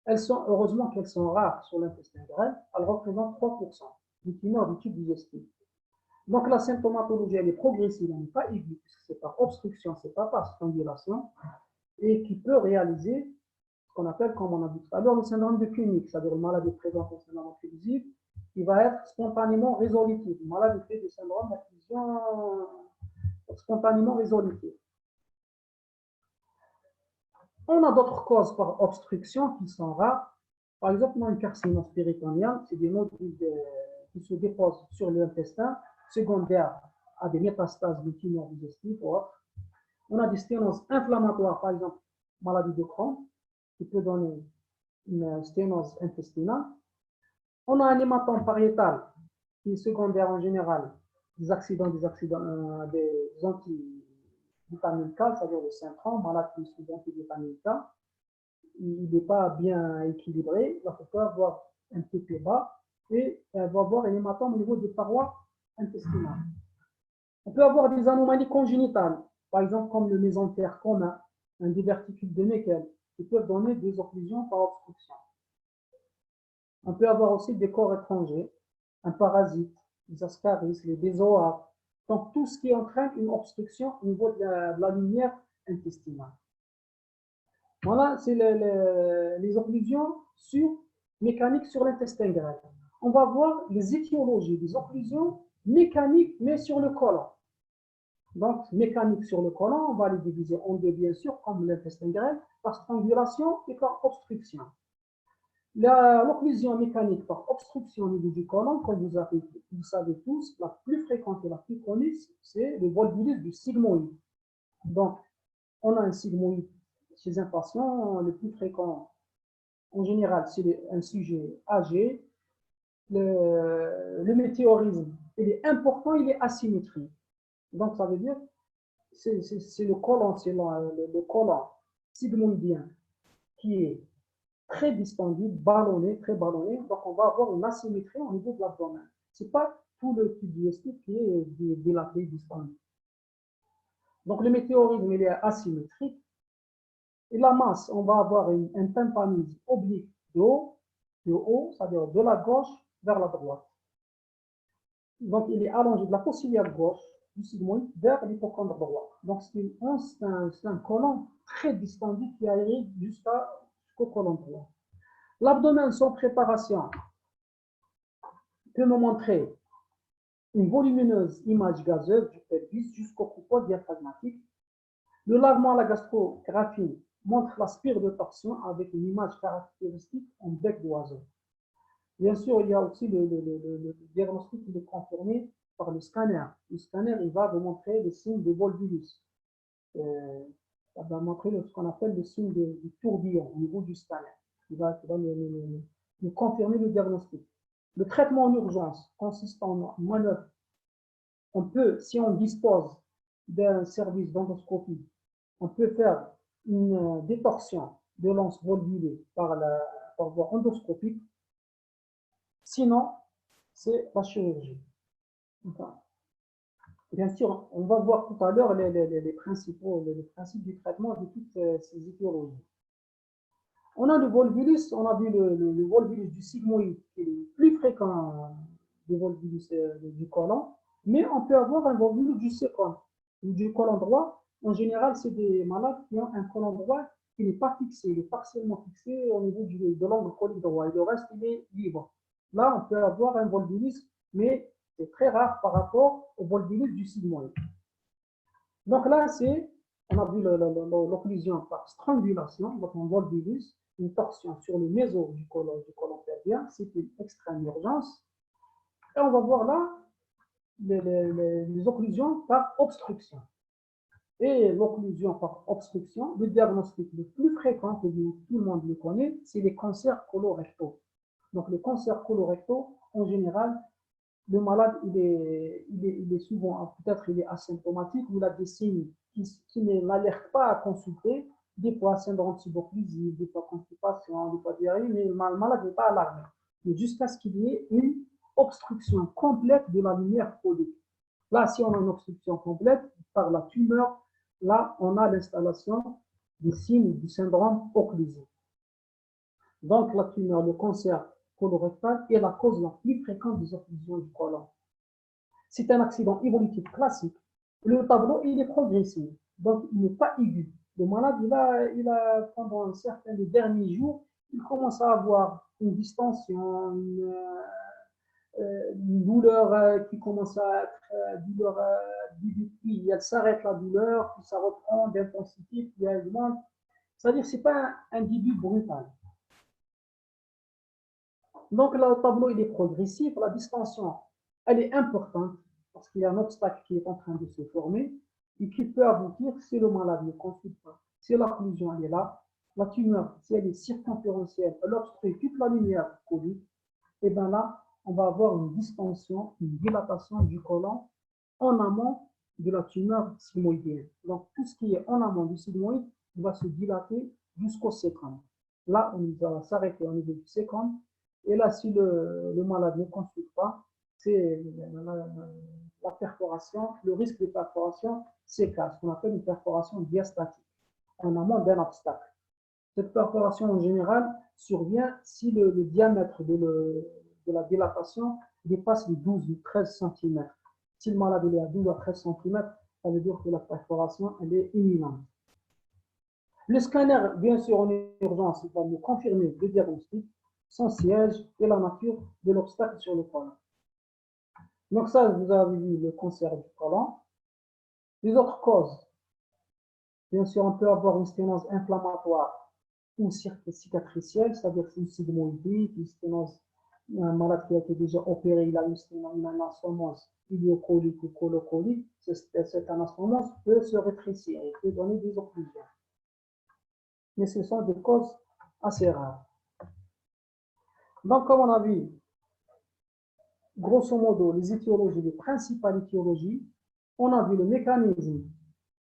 heureusement qu'elles sont rares sur l'intestin grêle, elles représentent 3% des tumeurs du tube digestif. Donc la symptomatologie, elle est progressive, elle n'est pas aiguë, c'est par obstruction, c'est pas par strangulation, et qui peut réaliser ce qu'on appelle, comme on a dit tout à l'heure, le syndrome de Koenig, c'est-à-dire une maladie présente au syndrome occlusif, qui va être spontanément résolutive. Une maladie fait du syndrome d'occlusion spontanément résolutive. On a d'autres causes par obstruction qui sont rares. Par exemple, on a une carcinose péritonéale, c'est des nodules qui se déposent sur l'intestin, secondaires à des métastases de tumeurs digestives ou autres. On a des sténoses inflammatoires, par exemple, maladie de Crohn, qui peut donner une sténose intestinale. On a un hématome pariétal qui est secondaire en général des antivitamines K, c'est-à-dire le syndrome, malade qui est sous antivitamine K. Il n'est pas bien équilibré, il peut avoir un TP bas et elle va avoir un hématome au niveau des parois intestinales. On peut avoir des anomalies congénitales, par exemple comme le mésentère commun, un diverticule de Meckel, qui peuvent donner des occlusions par obstruction. On peut avoir aussi des corps étrangers, un parasite, les ascaris, les bézoars, donc tout ce qui entraîne une obstruction au niveau de la lumière intestinale. Voilà, c'est les occlusions mécaniques sur l'intestin grêle. On va voir les étiologies des occlusions mécaniques, mais sur le côlon. Donc, mécanique sur le côlon, on va les diviser en deux, bien sûr, comme l'intestin grêle, par strangulation et par obstruction. L'occlusion mécanique par obstruction au niveau du côlon, comme vous savez tous, la plus fréquente et la plus connue, c'est le volvulus du sigmoïde. Donc, on a un sigmoïde chez un patient, le plus fréquent, en général, c'est un sujet âgé. Le météorisme, il est important, il est asymétrique. Donc, ça veut dire c'est le côlon, c'est le côlon sigmoïdien qui est très distendu, ballonné, très ballonné. Donc, on va avoir une asymétrie au niveau de l'abdomen. Ce n'est pas tout le tube digestif qui est dilaté, distendu. Donc, le météorisme, il est asymétrique. Et la masse, on va avoir un tympanisme oblique de haut, c'est-à-dire de la gauche vers la droite. Donc, il est allongé de la fosse iliaque gauche du sigmoïde vers l'hypocondre droit. Donc, c'est un côlon très distendu qui arrive jusqu'au côlon droit. L'abdomen sans préparation peut me montrer une volumineuse image gazeuse du pelvis jusqu'au coupole diaphragmatique. Le lavement à la gastrographie montre la spire de torsion avec une image caractéristique en bec d'oiseau. Bien sûr, il y a aussi le diagnostic qui est confirmé par le scanner. Le scanner, il va vous montrer les signes de volvulus. Ça va montrer ce qu'on appelle le signe du tourbillon au niveau du scanner. Qui va nous confirmer le diagnostic. Le traitement en urgence consiste en manœuvre. On peut, si on dispose d'un service d'endoscopie, on peut faire une détorsion de l'anse volvulé par voie endoscopique. Sinon, c'est la chirurgie. Enfin, bien sûr, on va voir tout à l'heure les principes du traitement de toutes ces étiologies. On a le volvulus, on a vu le volvulus du sigmoïde qui est le plus fréquent du volvulus du côlon, mais on peut avoir un volvulus du sécone ou du côlon droit. En général, c'est des malades qui ont un côlon droit qui n'est pas fixé, il est partiellement fixé au niveau de l'angle colique droit et le reste, il est libre. Là, on peut avoir un volvulus, mais c'est très rare par rapport au volvulus du sigmoïde. Donc là, on a vu l'occlusion par strangulation, donc un volvulus, une torsion sur le méso du côlon pelvien, c'est une extrême urgence. Et on va voir là les occlusions par obstruction. Et l'occlusion par obstruction, le diagnostic le plus fréquent, que tout le monde le connaît, c'est les cancers colorectaux. Donc les cancers colorectaux, en général, le malade, il est souvent, peut-être il est asymptomatique, ou il a des signes qui ne l'alertent pas à consulter, des fois syndrome suboclusive, des fois constipation, des fois diarrhée, mais le malade n'est pas alarmé. Mais jusqu'à ce qu'il y ait une obstruction complète de la lumière colique. Là, si on a une obstruction complète par la tumeur, là, on a l'installation des signes du syndrome occlusif. Donc, la tumeur, le cancer colorectal est la cause la plus fréquente des occlusions du côlon. C'est un accident évolutif classique. Le tableau, il est progressif, donc il n'est pas aigu. Le malade, pendant un certain des derniers jours, il commence à avoir une distension, une douleur qui commence à être douleur puis elle s'arrête la douleur, puis ça reprend d'intensité, puis elle augmente. C'est-à-dire que ce n'est pas un début brutal. Donc le tableau il est progressif, la distension elle est importante parce qu'il y a un obstacle qui est en train de se former et qui peut aboutir si le malade ne consulte pas. Si l'occlusion elle est là, la tumeur, si elle est circonférentielle, elle obstrue toute la lumière colique, et bien là, on va avoir une distension, une dilatation du côlon en amont de la tumeur sigmoïdienne. Donc tout ce qui est en amont du sigmoïde va se dilater jusqu'au sécrum. Là, on va s'arrêter au niveau du sécrum. Et là, si le malade ne consulte pas, c'est la perforation, le risque de perforation, c'est ce qu'on appelle une perforation diastatique, en amont d'un obstacle. Cette perforation, en général, survient si le diamètre de la dilatation dépasse les 12 ou 13 cm. Si le malade est à 12 à 13 cm, ça veut dire que la perforation elle est imminente. Le scanner, bien sûr, en urgence, il va nous confirmer le diagnostic, son siège et la nature de l'obstacle sur le côlon. Donc ça, vous avez vu le cancer du côlon. Les autres causes, bien sûr, on peut avoir une sténose inflammatoire ou cicatricielle, c'est-à-dire une sigmoïdite, une sténose, un malade qui a été déjà opéré, il a une anastomose iliocolique ou colocolique, cette anastomose peut se rétrécir et peut donner des occlusions. Mais ce sont des causes assez rares. Donc, comme on a vu, grosso modo, les étiologies, les principales étiologies, on a vu le mécanisme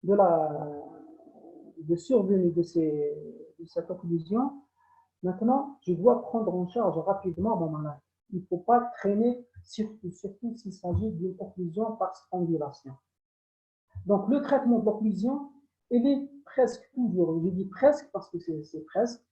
de survenue de cette occlusion. Maintenant, je dois prendre en charge rapidement mon malade. Il ne faut pas traîner, surtout s'il s'agit d'une occlusion par strangulation. Donc, le traitement de l'occlusion, il est presque toujours, je dis presque parce que c'est presque,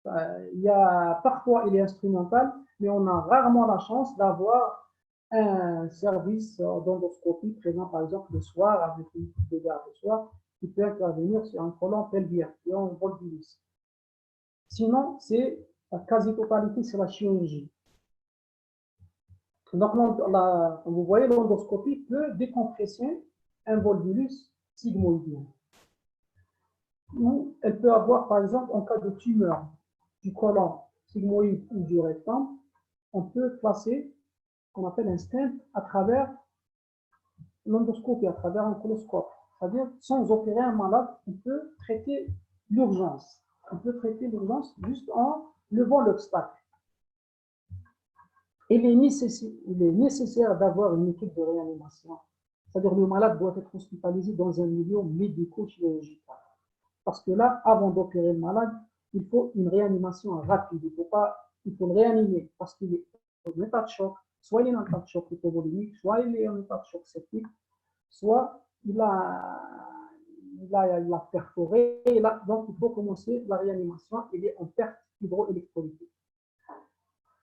parfois il est instrumental, mais on a rarement la chance d'avoir un service d'endoscopie présent par exemple le soir avec une équipe de garde le soir qui peut intervenir sur un côlon pelvien qui est en volvulus. Sinon, c'est la quasi-totalité, c'est la chirurgie. Donc, vous voyez, l'endoscopie peut décompresser un volvulus sigmoïdien. Ou elle peut avoir, par exemple, en cas de tumeur du côlon sigmoïde ou du rectum, on peut placer ce qu'on appelle un stent à travers l'endoscopie, à travers un coloscope. C'est-à-dire, sans opérer un malade, on peut traiter l'urgence. On peut traiter l'urgence juste en levant l'obstacle. Il est nécessaire d'avoir une équipe de réanimation. C'est-à-dire, le malade doit être hospitalisé dans un milieu médico-chirurgical. Parce que là, avant d'opérer le malade, il faut une réanimation rapide. Il faut le réanimer parce qu'il est en état de choc. Soit il est en état de choc hypovolimique, soit il est en état de choc septique, soit il a perforé. Donc, il faut commencer la réanimation. Il est en perte hydroélectrolytique.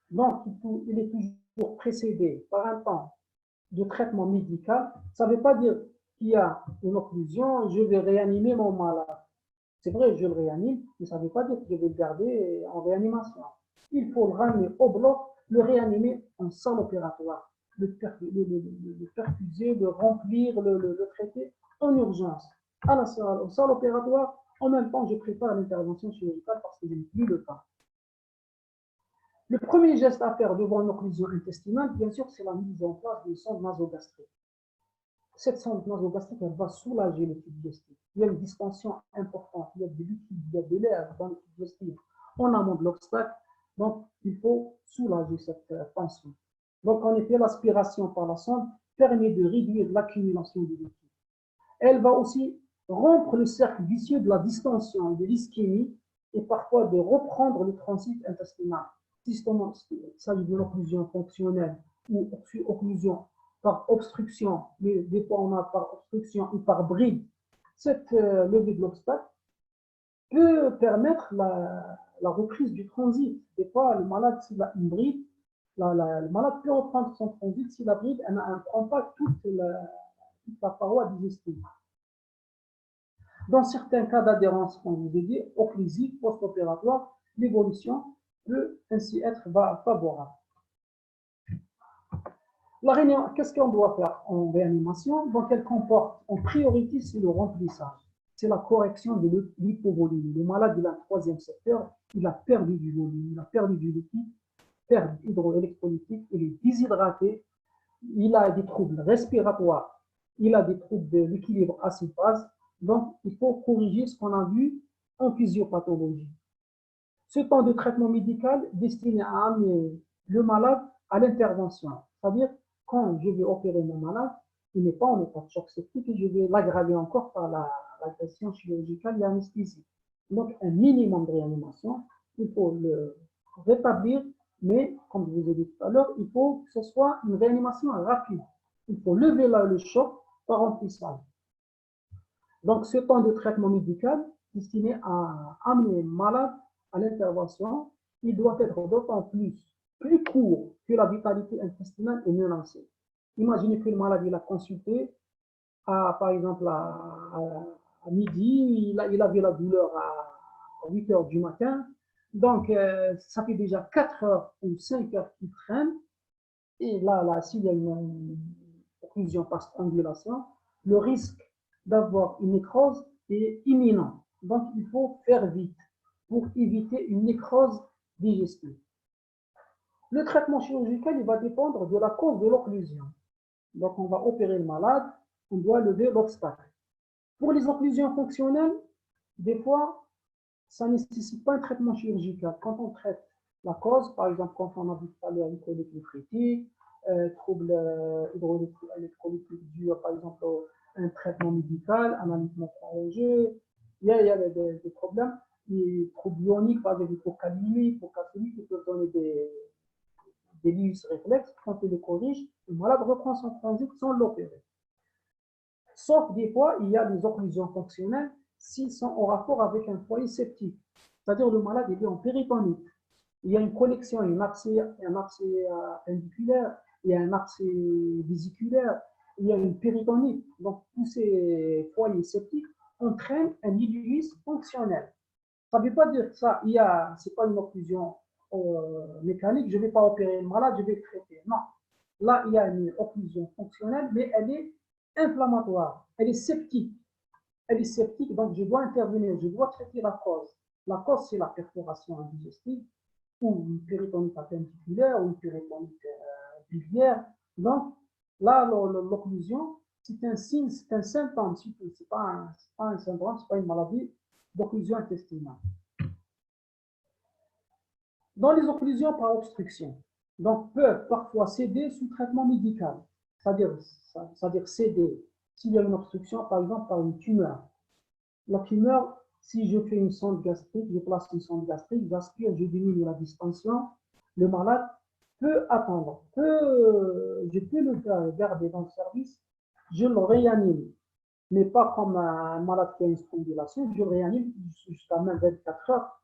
Donc, il est toujours précédé par un temps de traitement médical. Ça ne veut pas dire qu'il y a une occlusion, je vais réanimer mon malade. C'est vrai, je le réanime, mais ça ne veut pas dire que je vais le garder en réanimation. Il faut le ramener au bloc, le réanimer en salle opératoire, le perfuser, le remplir, le traiter en urgence. À la salle opératoire, en même temps, je prépare l'intervention chirurgicale parce que je n'ai plus le temps. Le premier geste à faire devant une occlusion intestinale, bien sûr, c'est la mise en place d'une sonde nasogastrique. Cette sonde nasogastrique, elle va soulager le tube digestif. Il y a une distension importante, il y a de liquide, il y a de l'air dans le tube digestif en amont de l'obstacle, donc il faut soulager cette tension. Donc en effet, l'aspiration par la sonde permet de réduire l'accumulation de liquide. Elle va aussi rompre le cercle vicieux de la distension, de l'ischémie et parfois de reprendre le transit intestinal. Systématiquement, il s'agit d'une occlusion fonctionnelle ou occlusion par obstruction, mais des fois on a par obstruction ou par bride. Cette levée de l'obstacle peut permettre la reprise du transit. Des fois, le malade, s'il a une bride, le malade peut reprendre son transit si la bride ne prend pas toute la paroi digestive. Dans certains cas d'adhérence, comme je vous ai dit, occlusive, post-opératoire, l'évolution peut ainsi être favorable. Qu'est-ce qu'on doit faire en réanimation? Donc, elle comporte en priorité, c'est le remplissage. C'est la correction de l'hypovolémie. Le malade, il a un troisième secteur, il a perdu du volume, il a perdu du liquide, perte hydroélectrolytique, il est déshydraté, il a des troubles respiratoires, il a des troubles de l'équilibre acide-base. Donc, il faut corriger ce qu'on a vu en physiopathologie. Ce temps de traitement médical destiné à amener le malade à l'intervention. C'est-à-dire, quand je vais opérer mon malade, il n'est pas en état de choc septique et je vais l'aggraver encore par l'agression chirurgicale et l'anesthésie. Donc, un minimum de réanimation, il faut le rétablir, mais comme je vous ai dit tout à l'heure, il faut que ce soit une réanimation rapide. Il faut lever le choc par remplissage. Donc, ce temps de traitement médical destiné à amener le malade à l'intervention, il doit être d'autant plus court que la vitalité intestinale est menacée. Imaginez que le malade il a consulté, par exemple, à midi, il avait la douleur à 8 heures du matin. Donc, ça fait déjà 4 heures ou 5 heures qu'il traîne. Et là s'il y a une occlusion par strangulation, le risque d'avoir une nécrose est imminent. Donc, il faut faire vite pour éviter une nécrose digestive. Le traitement chirurgical, il va dépendre de la cause de l'occlusion. Donc, on va opérer le malade, on doit lever l'obstacle. Pour les occlusions fonctionnelles, des fois, ça ne nécessite pas un traitement chirurgical. Quand on traite la cause, par exemple, quand on a vu tout à l'heure une colique néphritique, trouble hydroélectrolytique dû, par exemple, un traitement médical, un allaitement prolongé, il y a des problèmes. Les troubles ioniques, par exemple, l'hypokaliémie, l'hypocalcémie, qui peuvent donner des lius réflexes. Quand on les corrige, le malade reprend son transit sans l'opérer. Sauf des fois, il y a des occlusions fonctionnelles s'ils sont en rapport avec un foyer septique. C'est-à-dire le malade est en péritonite. Il y a une connexion, un abcès pendiculaire, il y a un abcès vésiculaire, il y a une péritonite. Donc, tous ces foyers septiques entraînent un ileus fonctionnel. Ça ne veut pas dire que ça, ce n'est pas une occlusion mécanique, je ne vais pas opérer le malade, je vais le traiter. Non. Là, il y a une occlusion fonctionnelle, mais elle est inflammatoire, elle est septique. Elle est septique, donc je dois intervenir, je dois traiter la cause. La cause, c'est la perforation digestive. ou une péritonite appendiculière ou une péritonite biliaire. Donc, là, l'occlusion, c'est un signe, c'est un symptôme, ce n'est pas un syndrome, ce n'est pas une maladie d'occlusion intestinale. Dans les occlusions par obstruction, donc peuvent parfois céder sous traitement médical, c'est-à-dire céder s'il y a une obstruction, par exemple par une tumeur. La tumeur, si je fais une sonde gastrique, je place une sonde gastrique, j'aspire, je diminue la distension, le malade peut attendre, je peux le garder dans le service, je le réanime, mais pas comme un malade qui a une strangulation, je le réanime jusqu'à même 24 heures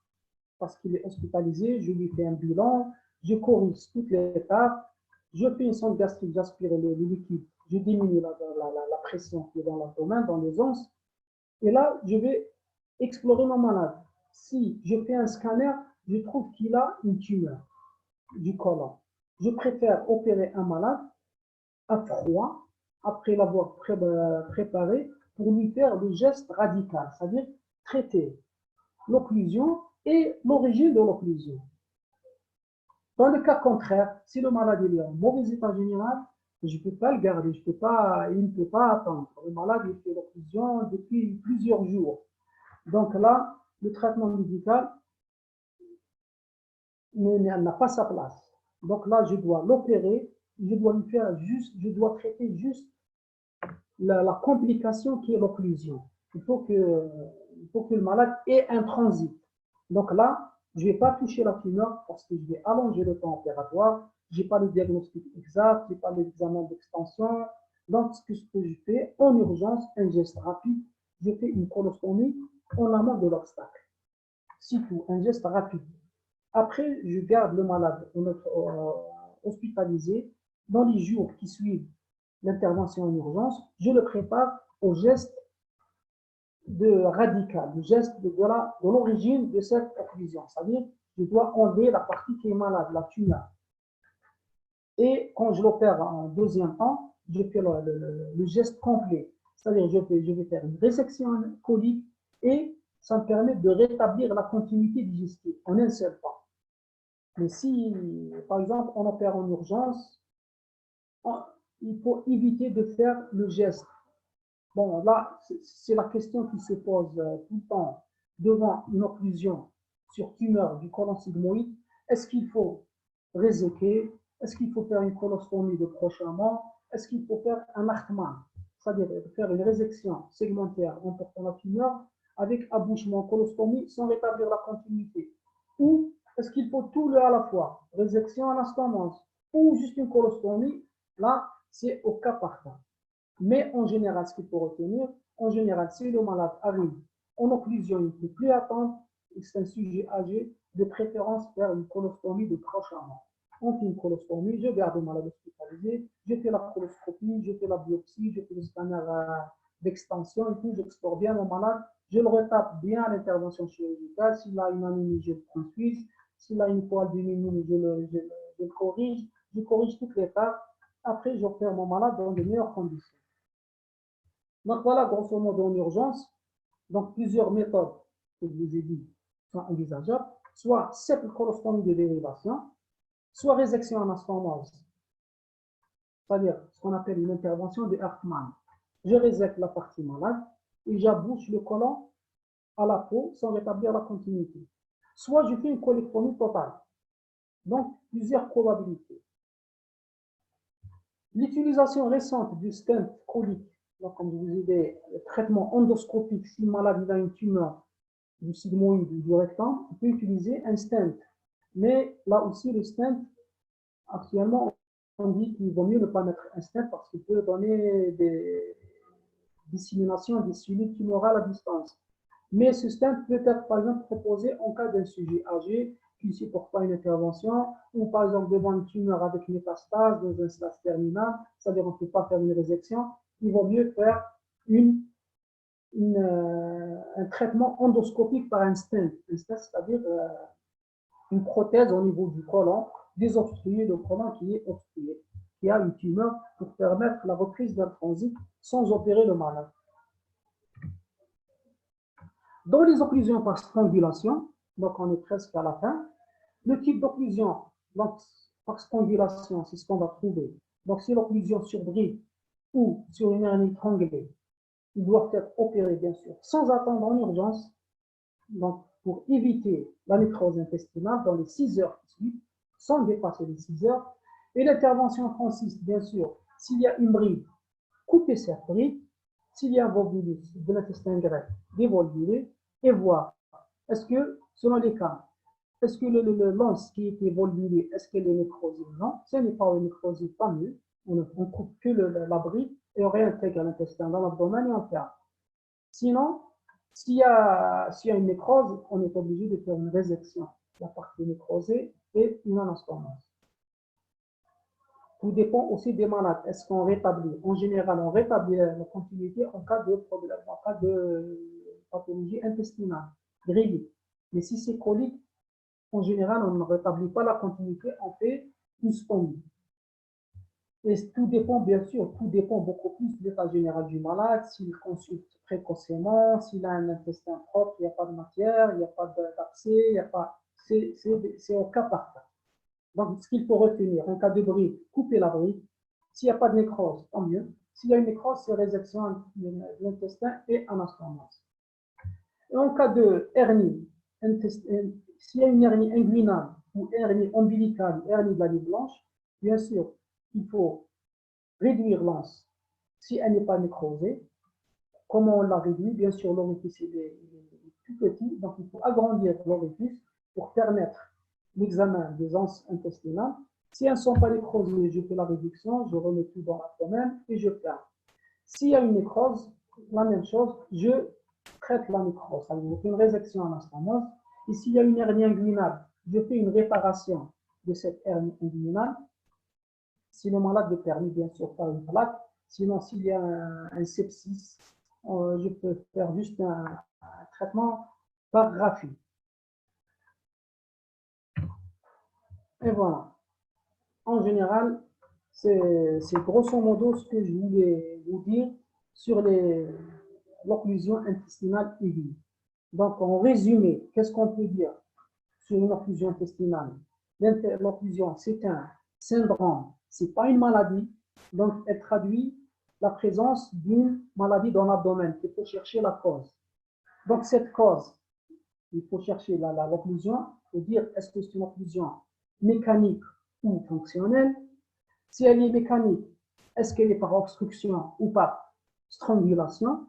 parce qu'il est hospitalisé, je lui fais un bilan, je corrige toutes les étapes, je fais une sonde gastrique, j'aspire le liquide, je diminue la pression qui est dans l'abdomen, dans les os, et là, je vais explorer mon malade. Si je fais un scanner, je trouve qu'il a une tumeur du côlon. Je préfère opérer un malade à froid, après l'avoir préparé, pour lui faire le geste radical, c'est-à-dire traiter l'occlusion et l'origine de l'occlusion. Dans le cas contraire, si le malade est en mauvais état général, je ne peux pas le garder, il ne peut pas attendre. Le malade il fait l'occlusion depuis plusieurs jours. Donc là, le traitement médical n'a pas sa place. Donc là, je dois l'opérer, je dois traiter juste la complication qui est l'occlusion. Il faut que le malade ait un transit. Donc là, je ne vais pas toucher la tumeur parce que je vais allonger le temps opératoire. Je n'ai pas le diagnostic exact, je n'ai pas l'examen d'extension. Donc, ce que je fais en urgence, un geste rapide, je fais une colostomie en amont de l'obstacle. C'est tout, un geste rapide. Après, je garde le malade hospitalisé. Dans les jours qui suivent l'intervention en urgence, je le prépare au geste radical, le geste de l'origine de cette occlusion. C'est-à-dire, je dois enlever la partie qui est malade, la tumeur. Et quand je l'opère en deuxième temps, je fais le geste complet. C'est-à-dire, je vais faire une résection colique et ça me permet de rétablir la continuité digestive en un seul temps. Mais si, par exemple, on opère en urgence, il faut éviter de faire le geste. Bon, là, c'est la question qui se pose tout le temps devant une occlusion sur tumeur du côlon sigmoïde. Est-ce qu'il faut réséquer? Est-ce qu'il faut faire une colostomie de prochainement? Est-ce qu'il faut faire un Hartmann? C'est-à-dire faire une résection segmentaire en portant la tumeur avec abouchement, colostomie sans rétablir la continuité? Ou est-ce qu'il faut tout le à la fois? Résection à l'anastomose ou juste une colostomie? Là, c'est au cas par cas. Mais en général, ce qu'il faut retenir, en général, si le malade arrive en occlusion, il ne peut plus attendre, c'est un sujet âgé, de préférence faire une colostomie de proche amont. On fait une colostomie, je garde le malade hospitalisé, je fais la coloscopie, je fais la biopsie, je fais le scanner d'extension et tout, j'explore bien mon malade, je le retape bien à l'intervention chirurgicale, s'il a une anémie, je le transfuse, s'il a une poêle diminuée, je le corrige, je corrige toutes les étapes, après j'opère mon malade dans de meilleures conditions. Donc voilà, grosso modo, en urgence, donc plusieurs méthodes que je vous ai dit sont envisageables, soit simple colostomie de dérivation, soit résection anastomose, c'est-à-dire ce qu'on appelle une intervention de Hartmann. Je résecte la partie malade et j'abouche le côlon à la peau sans rétablir la continuité. Soit je fais une colectomie totale. Donc, plusieurs probabilités. L'utilisation récente du stent colique, donc comme je vous ai dit, le traitement endoscopique, si le malade a une tumeur du sigmoïde ou du rectum, on peut utiliser un stent. Mais là aussi, le stent, actuellement, on dit qu'il vaut mieux ne pas mettre un stent parce qu'il peut donner des disséminations des cellules tumorales à distance. Mais ce stent peut être, par exemple, proposé en cas d'un sujet âgé qui ne supporte pas une intervention, ou par exemple devant une tumeur avec métastase dans un stade terminal, c'est-à-dire on ne peut pas faire une résection, il vaut mieux faire un traitement endoscopique par un stent. Un stent, c'est-à-dire une prothèse au niveau du côlon, désobstruer le côlon qui est obstrué, qui a une tumeur pour permettre la reprise d'un transit sans opérer le malade. Dans les occlusions par strangulation, donc on est presque à la fin, Le type d'occlusion, donc par strangulation, c'est ce qu'on va trouver. Donc, si l'occlusion sur bride ou sur une hernie étranglée, ils doivent être opérés, bien sûr, sans attendre en urgence, donc pour éviter la nécrose intestinale dans les 6 heures qui suivent, sans dépasser les 6 heures. Et l'intervention consiste, bien sûr, s'il y a une bride, couper cette bride, s'il y a un volvulus de l'intestin grêle, dévolvuler et voir, est-ce que, selon les cas, est-ce que l'anse qui était volvulée, est-ce qu'elle est nécrosée? Non, si elle n'est pas nécrosée, pas mieux. On coupe que la bride et on réintègre l'intestin dans l'abdomen et on ferme. Sinon, s'il y a une nécrose, on est obligé de faire une résection, la partie nécrosée et une anastomose. Tout dépend aussi des malades. Est-ce qu'on rétablit? En général, on rétablit la continuité en cas de problème, en cas de pathologie intestinale, grillée. Mais si c'est colique, en général, on ne rétablit pas la continuité, on fait une stomie. Et tout dépend, bien sûr, tout dépend beaucoup plus de l'état général du malade, s'il consulte précocement, s'il a un intestin propre, il n'y a pas de matière, il n'y a pas d'abcès, il n'y a pas. C'est au cas par cas. Donc, ce qu'il faut retenir, en cas de bride, couper la bride. S'il n'y a pas de nécrose, tant mieux. S'il y a une nécrose, c'est résection de l'intestin et anastomose. Et en cas de hernie, s'il y a une hernie inguinale ou hernie ombilicale, hernie de la ligne blanche, bien sûr, il faut réduire l'anse si elle n'est pas nécrosée. Comment on la réduit? Bien sûr, l'orifice est tout petit, donc il faut agrandir l'orifice pour permettre l'examen des anses intestinales. Si elles ne sont pas nécrosées, je fais la réduction, je remets tout dans l'abdomen et je ferme. S'il y a une nécrose, la même chose, je traite la nécrose. Je fais une résection anastomose. Et s'il y a une hernie inguinale, je fais une réparation de cette hernie inguinale. Si le malade le permet, bien sûr, par une plaque. Sinon, s'il y a un sepsis, je peux faire juste un traitement par graphie. Et voilà. En général, c'est grosso modo ce que je voulais vous dire sur l'occlusion intestinale aiguë. Donc, en résumé, qu'est-ce qu'on peut dire sur une occlusion intestinale? L'occlusion, c'est un syndrome, ce n'est pas une maladie. Donc, elle traduit la présence d'une maladie dans l'abdomen. Il faut chercher la cause. Donc, cette cause, il faut chercher l'occlusion et dire est-ce que c'est une occlusion mécanique ou fonctionnelle. Si elle est mécanique, est-ce qu'elle est par obstruction ou par strangulation?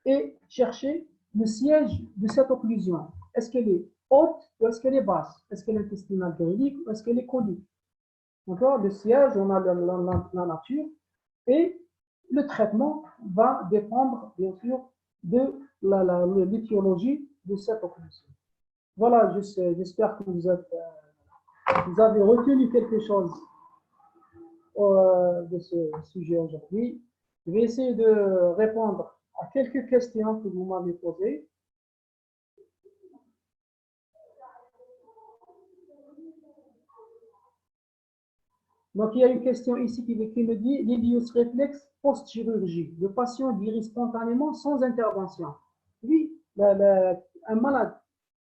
Et chercher le siège de cette occlusion. Est-ce qu'elle est haute ou est-ce qu'elle est basse? Est-ce qu'elle est intestinale grilique ou est-ce qu'elle est colique? D'accord? Le siège, on a la nature et le traitement va dépendre, bien sûr, de l'étiologie de cette occlusion. Voilà, j'espère que vous avez retenu quelque chose de ce sujet aujourd'hui. Je vais essayer de répondre à quelques questions que vous m'avez posées. Donc, il y a une question ici qui me dit l'ilius réflexe post-chirurgie. Le patient guérit spontanément sans intervention. Oui, un malade,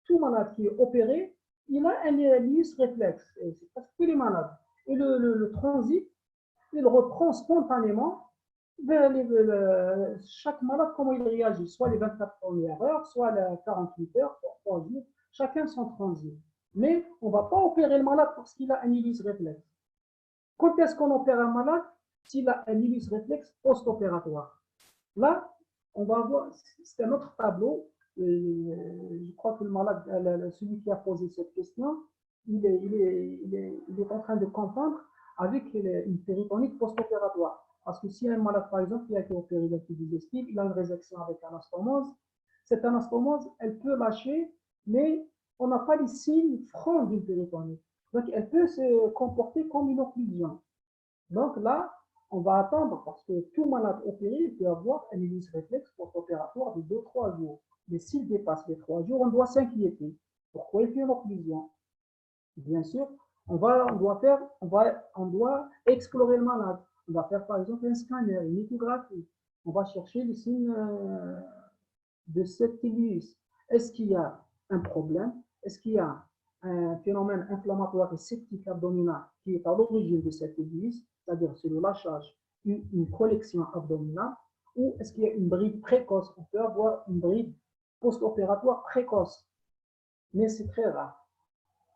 tout malade qui est opéré, il a un ilius réflexe. C'est parce que tous les malades. Et le transit, il reprend spontanément vers chaque malade, comment il réagit, soit les 24 premières heures, soit les 48 heures, soit 3 jours, chacun son transit. Mais on ne va pas opérer le malade parce qu'il a un ilius réflexe. Quand est-ce qu'on opère un malade? S'il a un ilus réflexe post-opératoire. Là, on va voir, c'est un autre tableau. Je crois que le malade, celui qui a posé cette question, il est en train de comprendre avec une péritonite post-opératoire. Parce que si un malade, par exemple, qui a été opéré d'un tube digestif, il a une résection avec anastomose, cette anastomose, elle peut lâcher, mais on n'a pas les signes francs d'une péritonite. Donc, elle peut se comporter comme une occlusion. Donc là, on va attendre parce que tout malade opéré peut avoir un ilus réflexe post-opératoire de 2-3 jours. Mais s'il dépasse les 3 jours, on doit s'inquiéter. Pourquoi il fait une occlusion? Bien sûr, on doit explorer le malade. On va faire par exemple un scanner, une échographie. On va chercher les signes de cet ilus. Est-ce qu'il y a un problème? Est-ce qu'il y a un phénomène inflammatoire et septique abdominal qui est à l'origine de cette aiguise, c'est-à-dire c'est le lâchage, une collection abdominale, ou est-ce qu'il y a une bride précoce? On peut avoir une bride post-opératoire précoce, mais c'est très rare.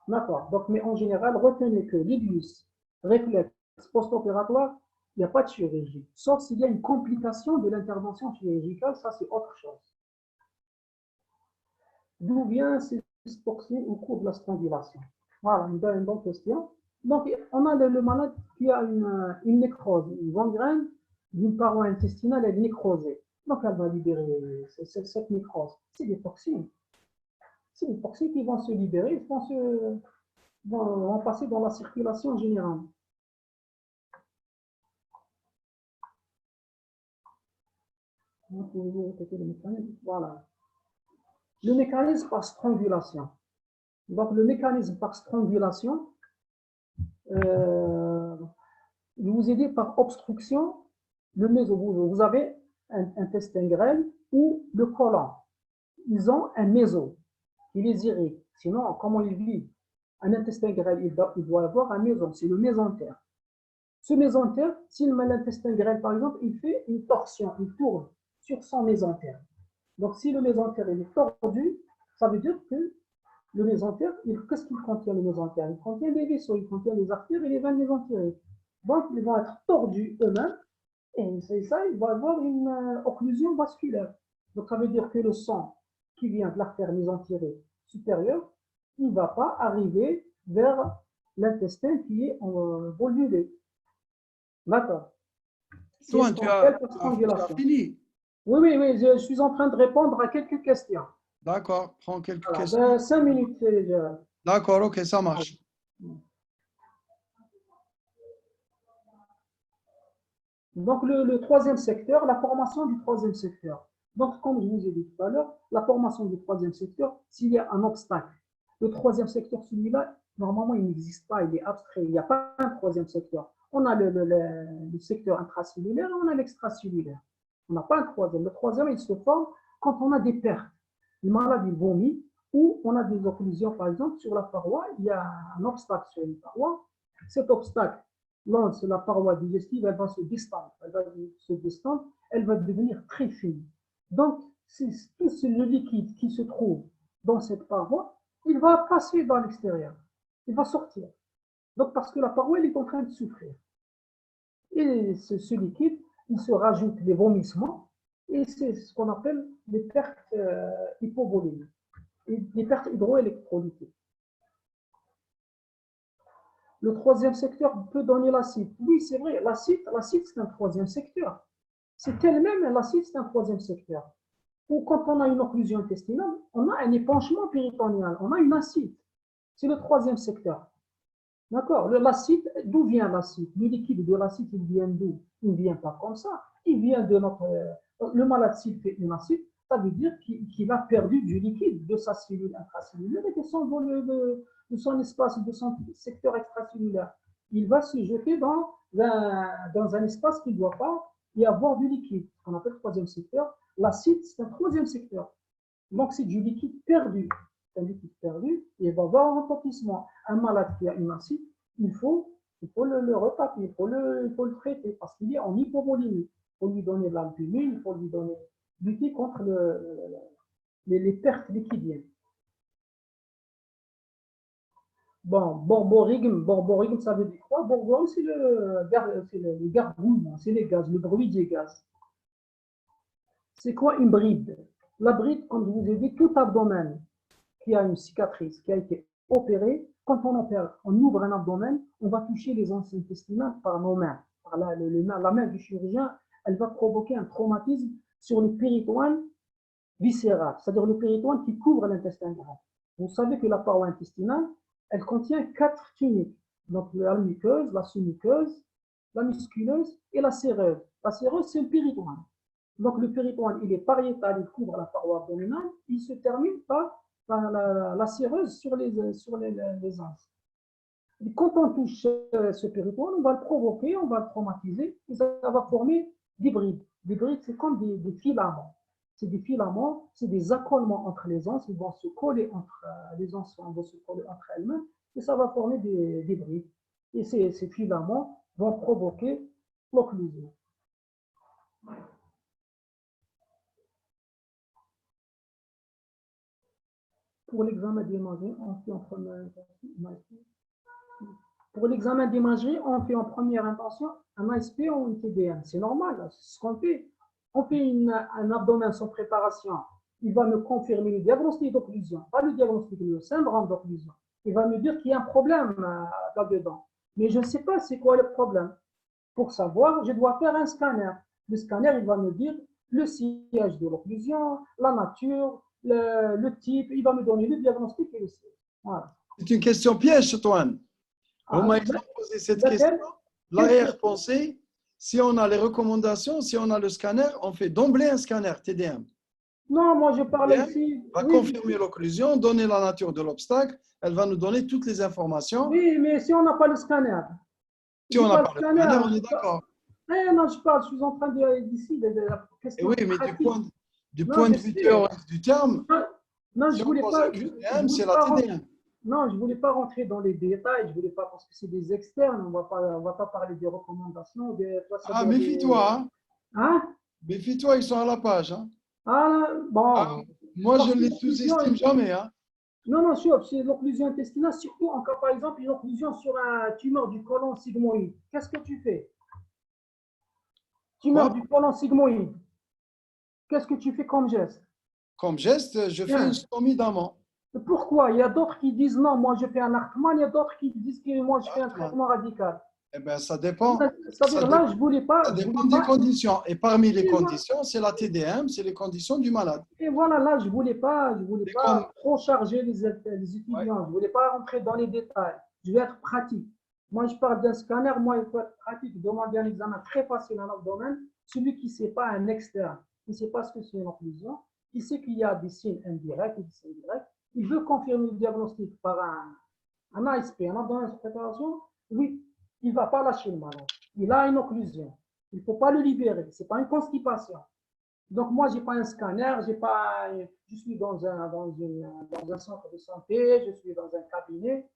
D'accord. Donc, mais en général, retenez que l'ictus réflexe post-opératoire, il n'y a pas de chirurgie, sauf s'il y a une complication de l'intervention chirurgicale, ça c'est autre chose. D'où vient cette dyspauxie au cours de la strangulation? Voilà, une bonne question. Donc, on a le malade qui a une nécrose, une gangrène d'une paroi intestinale, elle est nécrosée. Donc, elle va libérer cette nécrose. C'est des toxines. C'est des toxines qui vont se libérer, vont passer dans la circulation générale. Voilà. Le mécanisme par strangulation. Donc, le mécanisme par strangulation, je vous ai dit par obstruction, le vous avez un intestin grêle ou le côlon. Ils ont un méso qui les irrite. Sinon, comment ils vivent? Un intestin grêle, il doit avoir un méso, c'est le mésentère. Ce mésentère, si l'intestin grêle, par exemple, il fait une torsion, il tourne sur son mésentère. Donc, si le mésentère est tordu, ça veut dire que le mésentère, qu'est-ce qu'il contient le mésentère? Il contient des vaisseaux, il contient des artères et des veines mésentériques. Donc, ils vont être tordus eux-mêmes et c'est ça, il va avoir une occlusion vasculaire. Donc, ça veut dire que le sang qui vient de l'artère mésentérique supérieure, il ne va pas arriver vers l'intestin qui est volulé. D'accord. Toi, tu as fini. Oui, je suis en train de répondre à quelques questions. D'accord, prends quelques Voilà, questions. 5 minutes déjà. D'accord, ok, ça marche. Donc, le troisième secteur, la formation du troisième secteur. Donc, comme je vous ai dit tout à l'heure, la formation du troisième secteur, s'il y a un obstacle, le troisième secteur, celui-là, normalement, il n'existe pas, il est abstrait. Il n'y a pas un troisième secteur. On a le secteur intracellulaire et on a l'extracellulaire. On n'a pas un troisième. Le troisième, il se forme quand on a des pertes. Le malade, il vomit ou on a des occlusions, par exemple, sur la paroi. Il y a un obstacle sur une paroi. Cet obstacle, lance la paroi digestive, elle va se distendre. Elle va devenir très fine. Donc, tout le liquide qui se trouve dans cette paroi, il va passer dans l'extérieur. Il va sortir. Donc, parce que la paroi, elle est en train de souffrir. Et ce liquide, il se rajoute les vomissements, et c'est ce qu'on appelle les pertes hypovolémiques, et les pertes hydroélectrolytiques. Le troisième secteur peut donner l'acide. Oui, c'est vrai, l'acide, c'est un troisième secteur. C'est elle-même, l'acide, c'est un troisième secteur. Ou quand on a une occlusion intestinale, on a un épanchement péritonéal, on a une acide. C'est le troisième secteur. D'accord. L'acide, d'où vient l'acide? Le liquide de l'acide, il vient d'où? Il ne vient pas comme ça. Il vient de notre. Le malade, s'il fait une acide, ça veut dire qu'il a perdu du liquide de sa cellule intracellulaire et de son espace, de son secteur extracellulaire. Il va se jeter dans un espace qui ne doit pas y avoir du liquide, ce qu'on appelle le troisième secteur. L'acide, c'est un troisième secteur. Donc, c'est du liquide perdu. C'est un liquide perdu et il va avoir un remplissement. Un malade qui a une acide, il faut le retaper, il faut le traiter parce qu'il est en hypovolémie. Il faut lui donner de l'albumine, il faut lui lutter contre les pertes liquidiennes. Bon, borborygme, ça veut dire quoi? Borborygme, c'est le gargouillement, c'est les gaz, le bruit des gaz. C'est quoi une bride? La bride, comme je vous ai dit, tout abdomen qui a une cicatrice, qui a été opérée, quand on opère, on ouvre un abdomen, on va toucher les os intestinales par nos mains. Par la main du chirurgien, elle va provoquer un traumatisme sur le péritoine viscéral, c'est-à-dire le péritoine qui couvre l'intestin grave. Vous savez que la paroi intestinale, elle contient 4 tuniques. Donc la muqueuse, la sous-muqueuse, la musculeuse et la séreuse. La séreuse, c'est le péritoine. Donc le péritoine, il est pariétal, il couvre la paroi abdominale, il se termine par la séreuse sur les os. Et quand on touche ce péritoine, on va le provoquer, on va le traumatiser, et ça va former des brides. Des brides, c'est comme des filaments. C'est des filaments, c'est des accolements entre les anses, ils vont se coller entre les anses, vont se coller entre elles-mêmes et ça va former des briques. Et ces filaments vont provoquer l'occlusion. Pour l'examen d'imagerie, on fait en première intention. Pour l'examen d'imagerie, on fait en première intention un ASP ou un TDM. C'est normal, c'est ce qu'on fait. On fait un abdomen sans préparation. Il va me confirmer le diagnostic d'occlusion, pas le diagnostic, le syndrome d'occlusion. Il va me dire qu'il y a un problème là-dedans. Mais je ne sais pas c'est quoi le problème. Pour savoir, je dois faire un scanner. Le scanner, il va me dire le siège de l'occlusion, la nature, le type. Il va me donner le diagnostic et le siège. Voilà. C'est une question piège, Toine. Vous m'avez posé cette question. L'arrière-pensée, si on a les recommandations, si on a le scanner, on fait d'emblée un scanner TDM. Non, moi je parle ici. Va confirmer l'occlusion, donner la nature de l'obstacle, elle va nous donner toutes les informations. Oui, mais si on n'a pas le scanner. Si on n'a pas le scanner, on est d'accord. Non, je suis en train de dire ici de la question. Oui, mais du point de vue théorique du terme, non, je voulais pas. c'est la TDM. Non, je ne voulais pas rentrer dans les détails, je voulais pas, parce que c'est des externes, on va pas parler des recommandations. Méfie-toi. Hein? Méfie-toi, ils sont à la page. Hein. Ah, bon. Moi, je ne les sous-estime jamais. Hein. Non, c'est l'occlusion intestinale, surtout en cas, par exemple, une occlusion sur un tumeur du côlon sigmoïde. Qu'est-ce que tu fais? Tumeur du côlon sigmoïde. Qu'est-ce que tu fais comme geste? Comme geste, je fais une stomie d'amont. Pourquoi? Il y a d'autres qui disent non, moi je fais un Hartmann, il y a d'autres qui disent que moi je fais un traitement radical. Eh bien, ça dépend. C'est-à-dire là, je voulais pas. Ça dépend des conditions. Et parmi les conditions, c'est la TDM, c'est les conditions du malade. Et voilà, là, je voulais pas trop charger les étudiants. Je voulais pas rentrer dans les détails. Je vais être pratique. Moi, je parle d'un scanner. Moi, il faut être pratique. Demander un examen très facile dans notre domaine. Celui qui ne sait pas, un externe, qui ne sait pas ce que c'est une occlusion, qui sait qu'il y a des signes indirects et des signes directs, il veut confirmer le diagnostic par un ASP, un abdomen de préparation, oui, il ne va pas lâcher le malade. Il a une occlusion. Il ne faut pas le libérer. Ce n'est pas une constipation. Donc, moi, je n'ai pas un scanner, je suis dans un centre de santé, je suis dans un cabinet.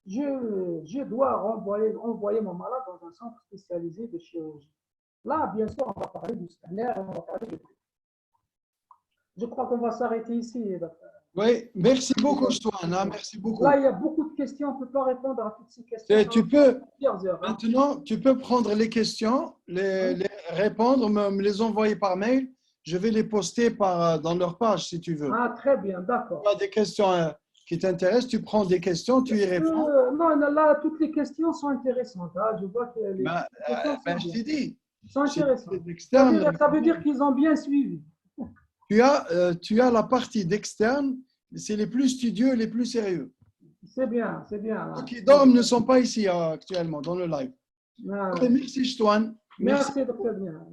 Je dois envoyer mon malade dans un centre spécialisé de chirurgie. Là, bien sûr, on va parler du scanner, on va parler de tout. Je crois qu'on va s'arrêter ici, docteur. Oui, merci beaucoup, Stouane. Merci beaucoup. Là, il y a beaucoup de questions. On ne peut pas répondre à toutes ces questions. Maintenant, tu peux prendre les questions, les répondre, me les envoyer par mail. Je vais les poster dans leur page, si tu veux. Ah, très bien, d'accord. Tu as des questions qui t'intéressent, tu prends des questions, tu y réponds. Non, là, toutes les questions sont intéressantes. Hein. Je vois que les questions je t'ai dit. Sont intéressantes. Ça veut dire qu'ils ont bien suivi. Tu as la partie d'externe, c'est les plus studieux, les plus sérieux. C'est bien, c'est bien. Ceux qui dorment ne sont pas ici actuellement dans le live. Merci, Stouane. Merci, docteur Bien.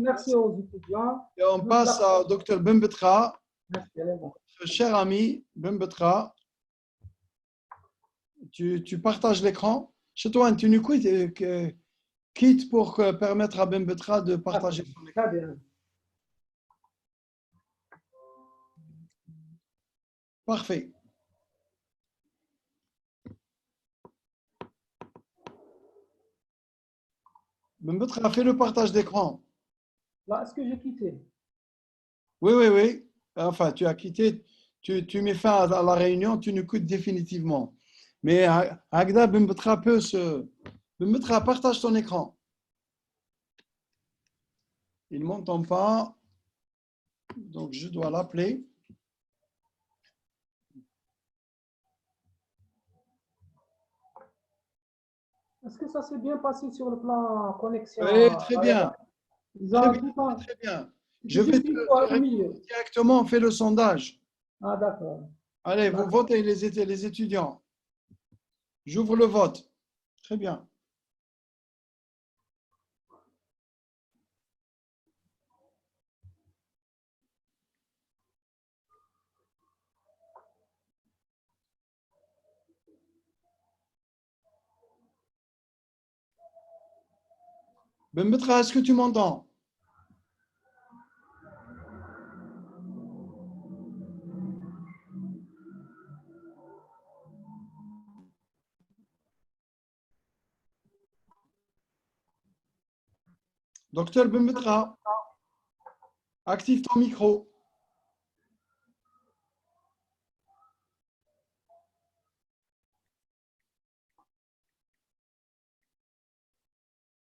Merci aux étudiants. Et on passe à docteur Bembetra, notre cher ami Bembetra. Tu partages l'écran. Stouane, tu nous quittes pour permettre à Bembetra de partager son écran. Très bien. Parfait. Bembetra, fais le partage d'écran. Là, est-ce que j'ai quitté? Oui. Enfin, tu as quitté. Tu mets fin à la réunion, tu nous quittes définitivement. Mais Agda Bembetra Bembetra, partage ton écran. Il ne m'entend pas. Donc, je dois l'appeler. Est-ce que ça s'est bien passé sur le plan connexion? Oui, très bien. Très bien. Je vais directement faire le sondage. Ah, d'accord. Allez, vous votez les étudiants. J'ouvre le vote. Très bien. Bembetra, est-ce que tu m'entends? Docteur Bembetra, active ton micro.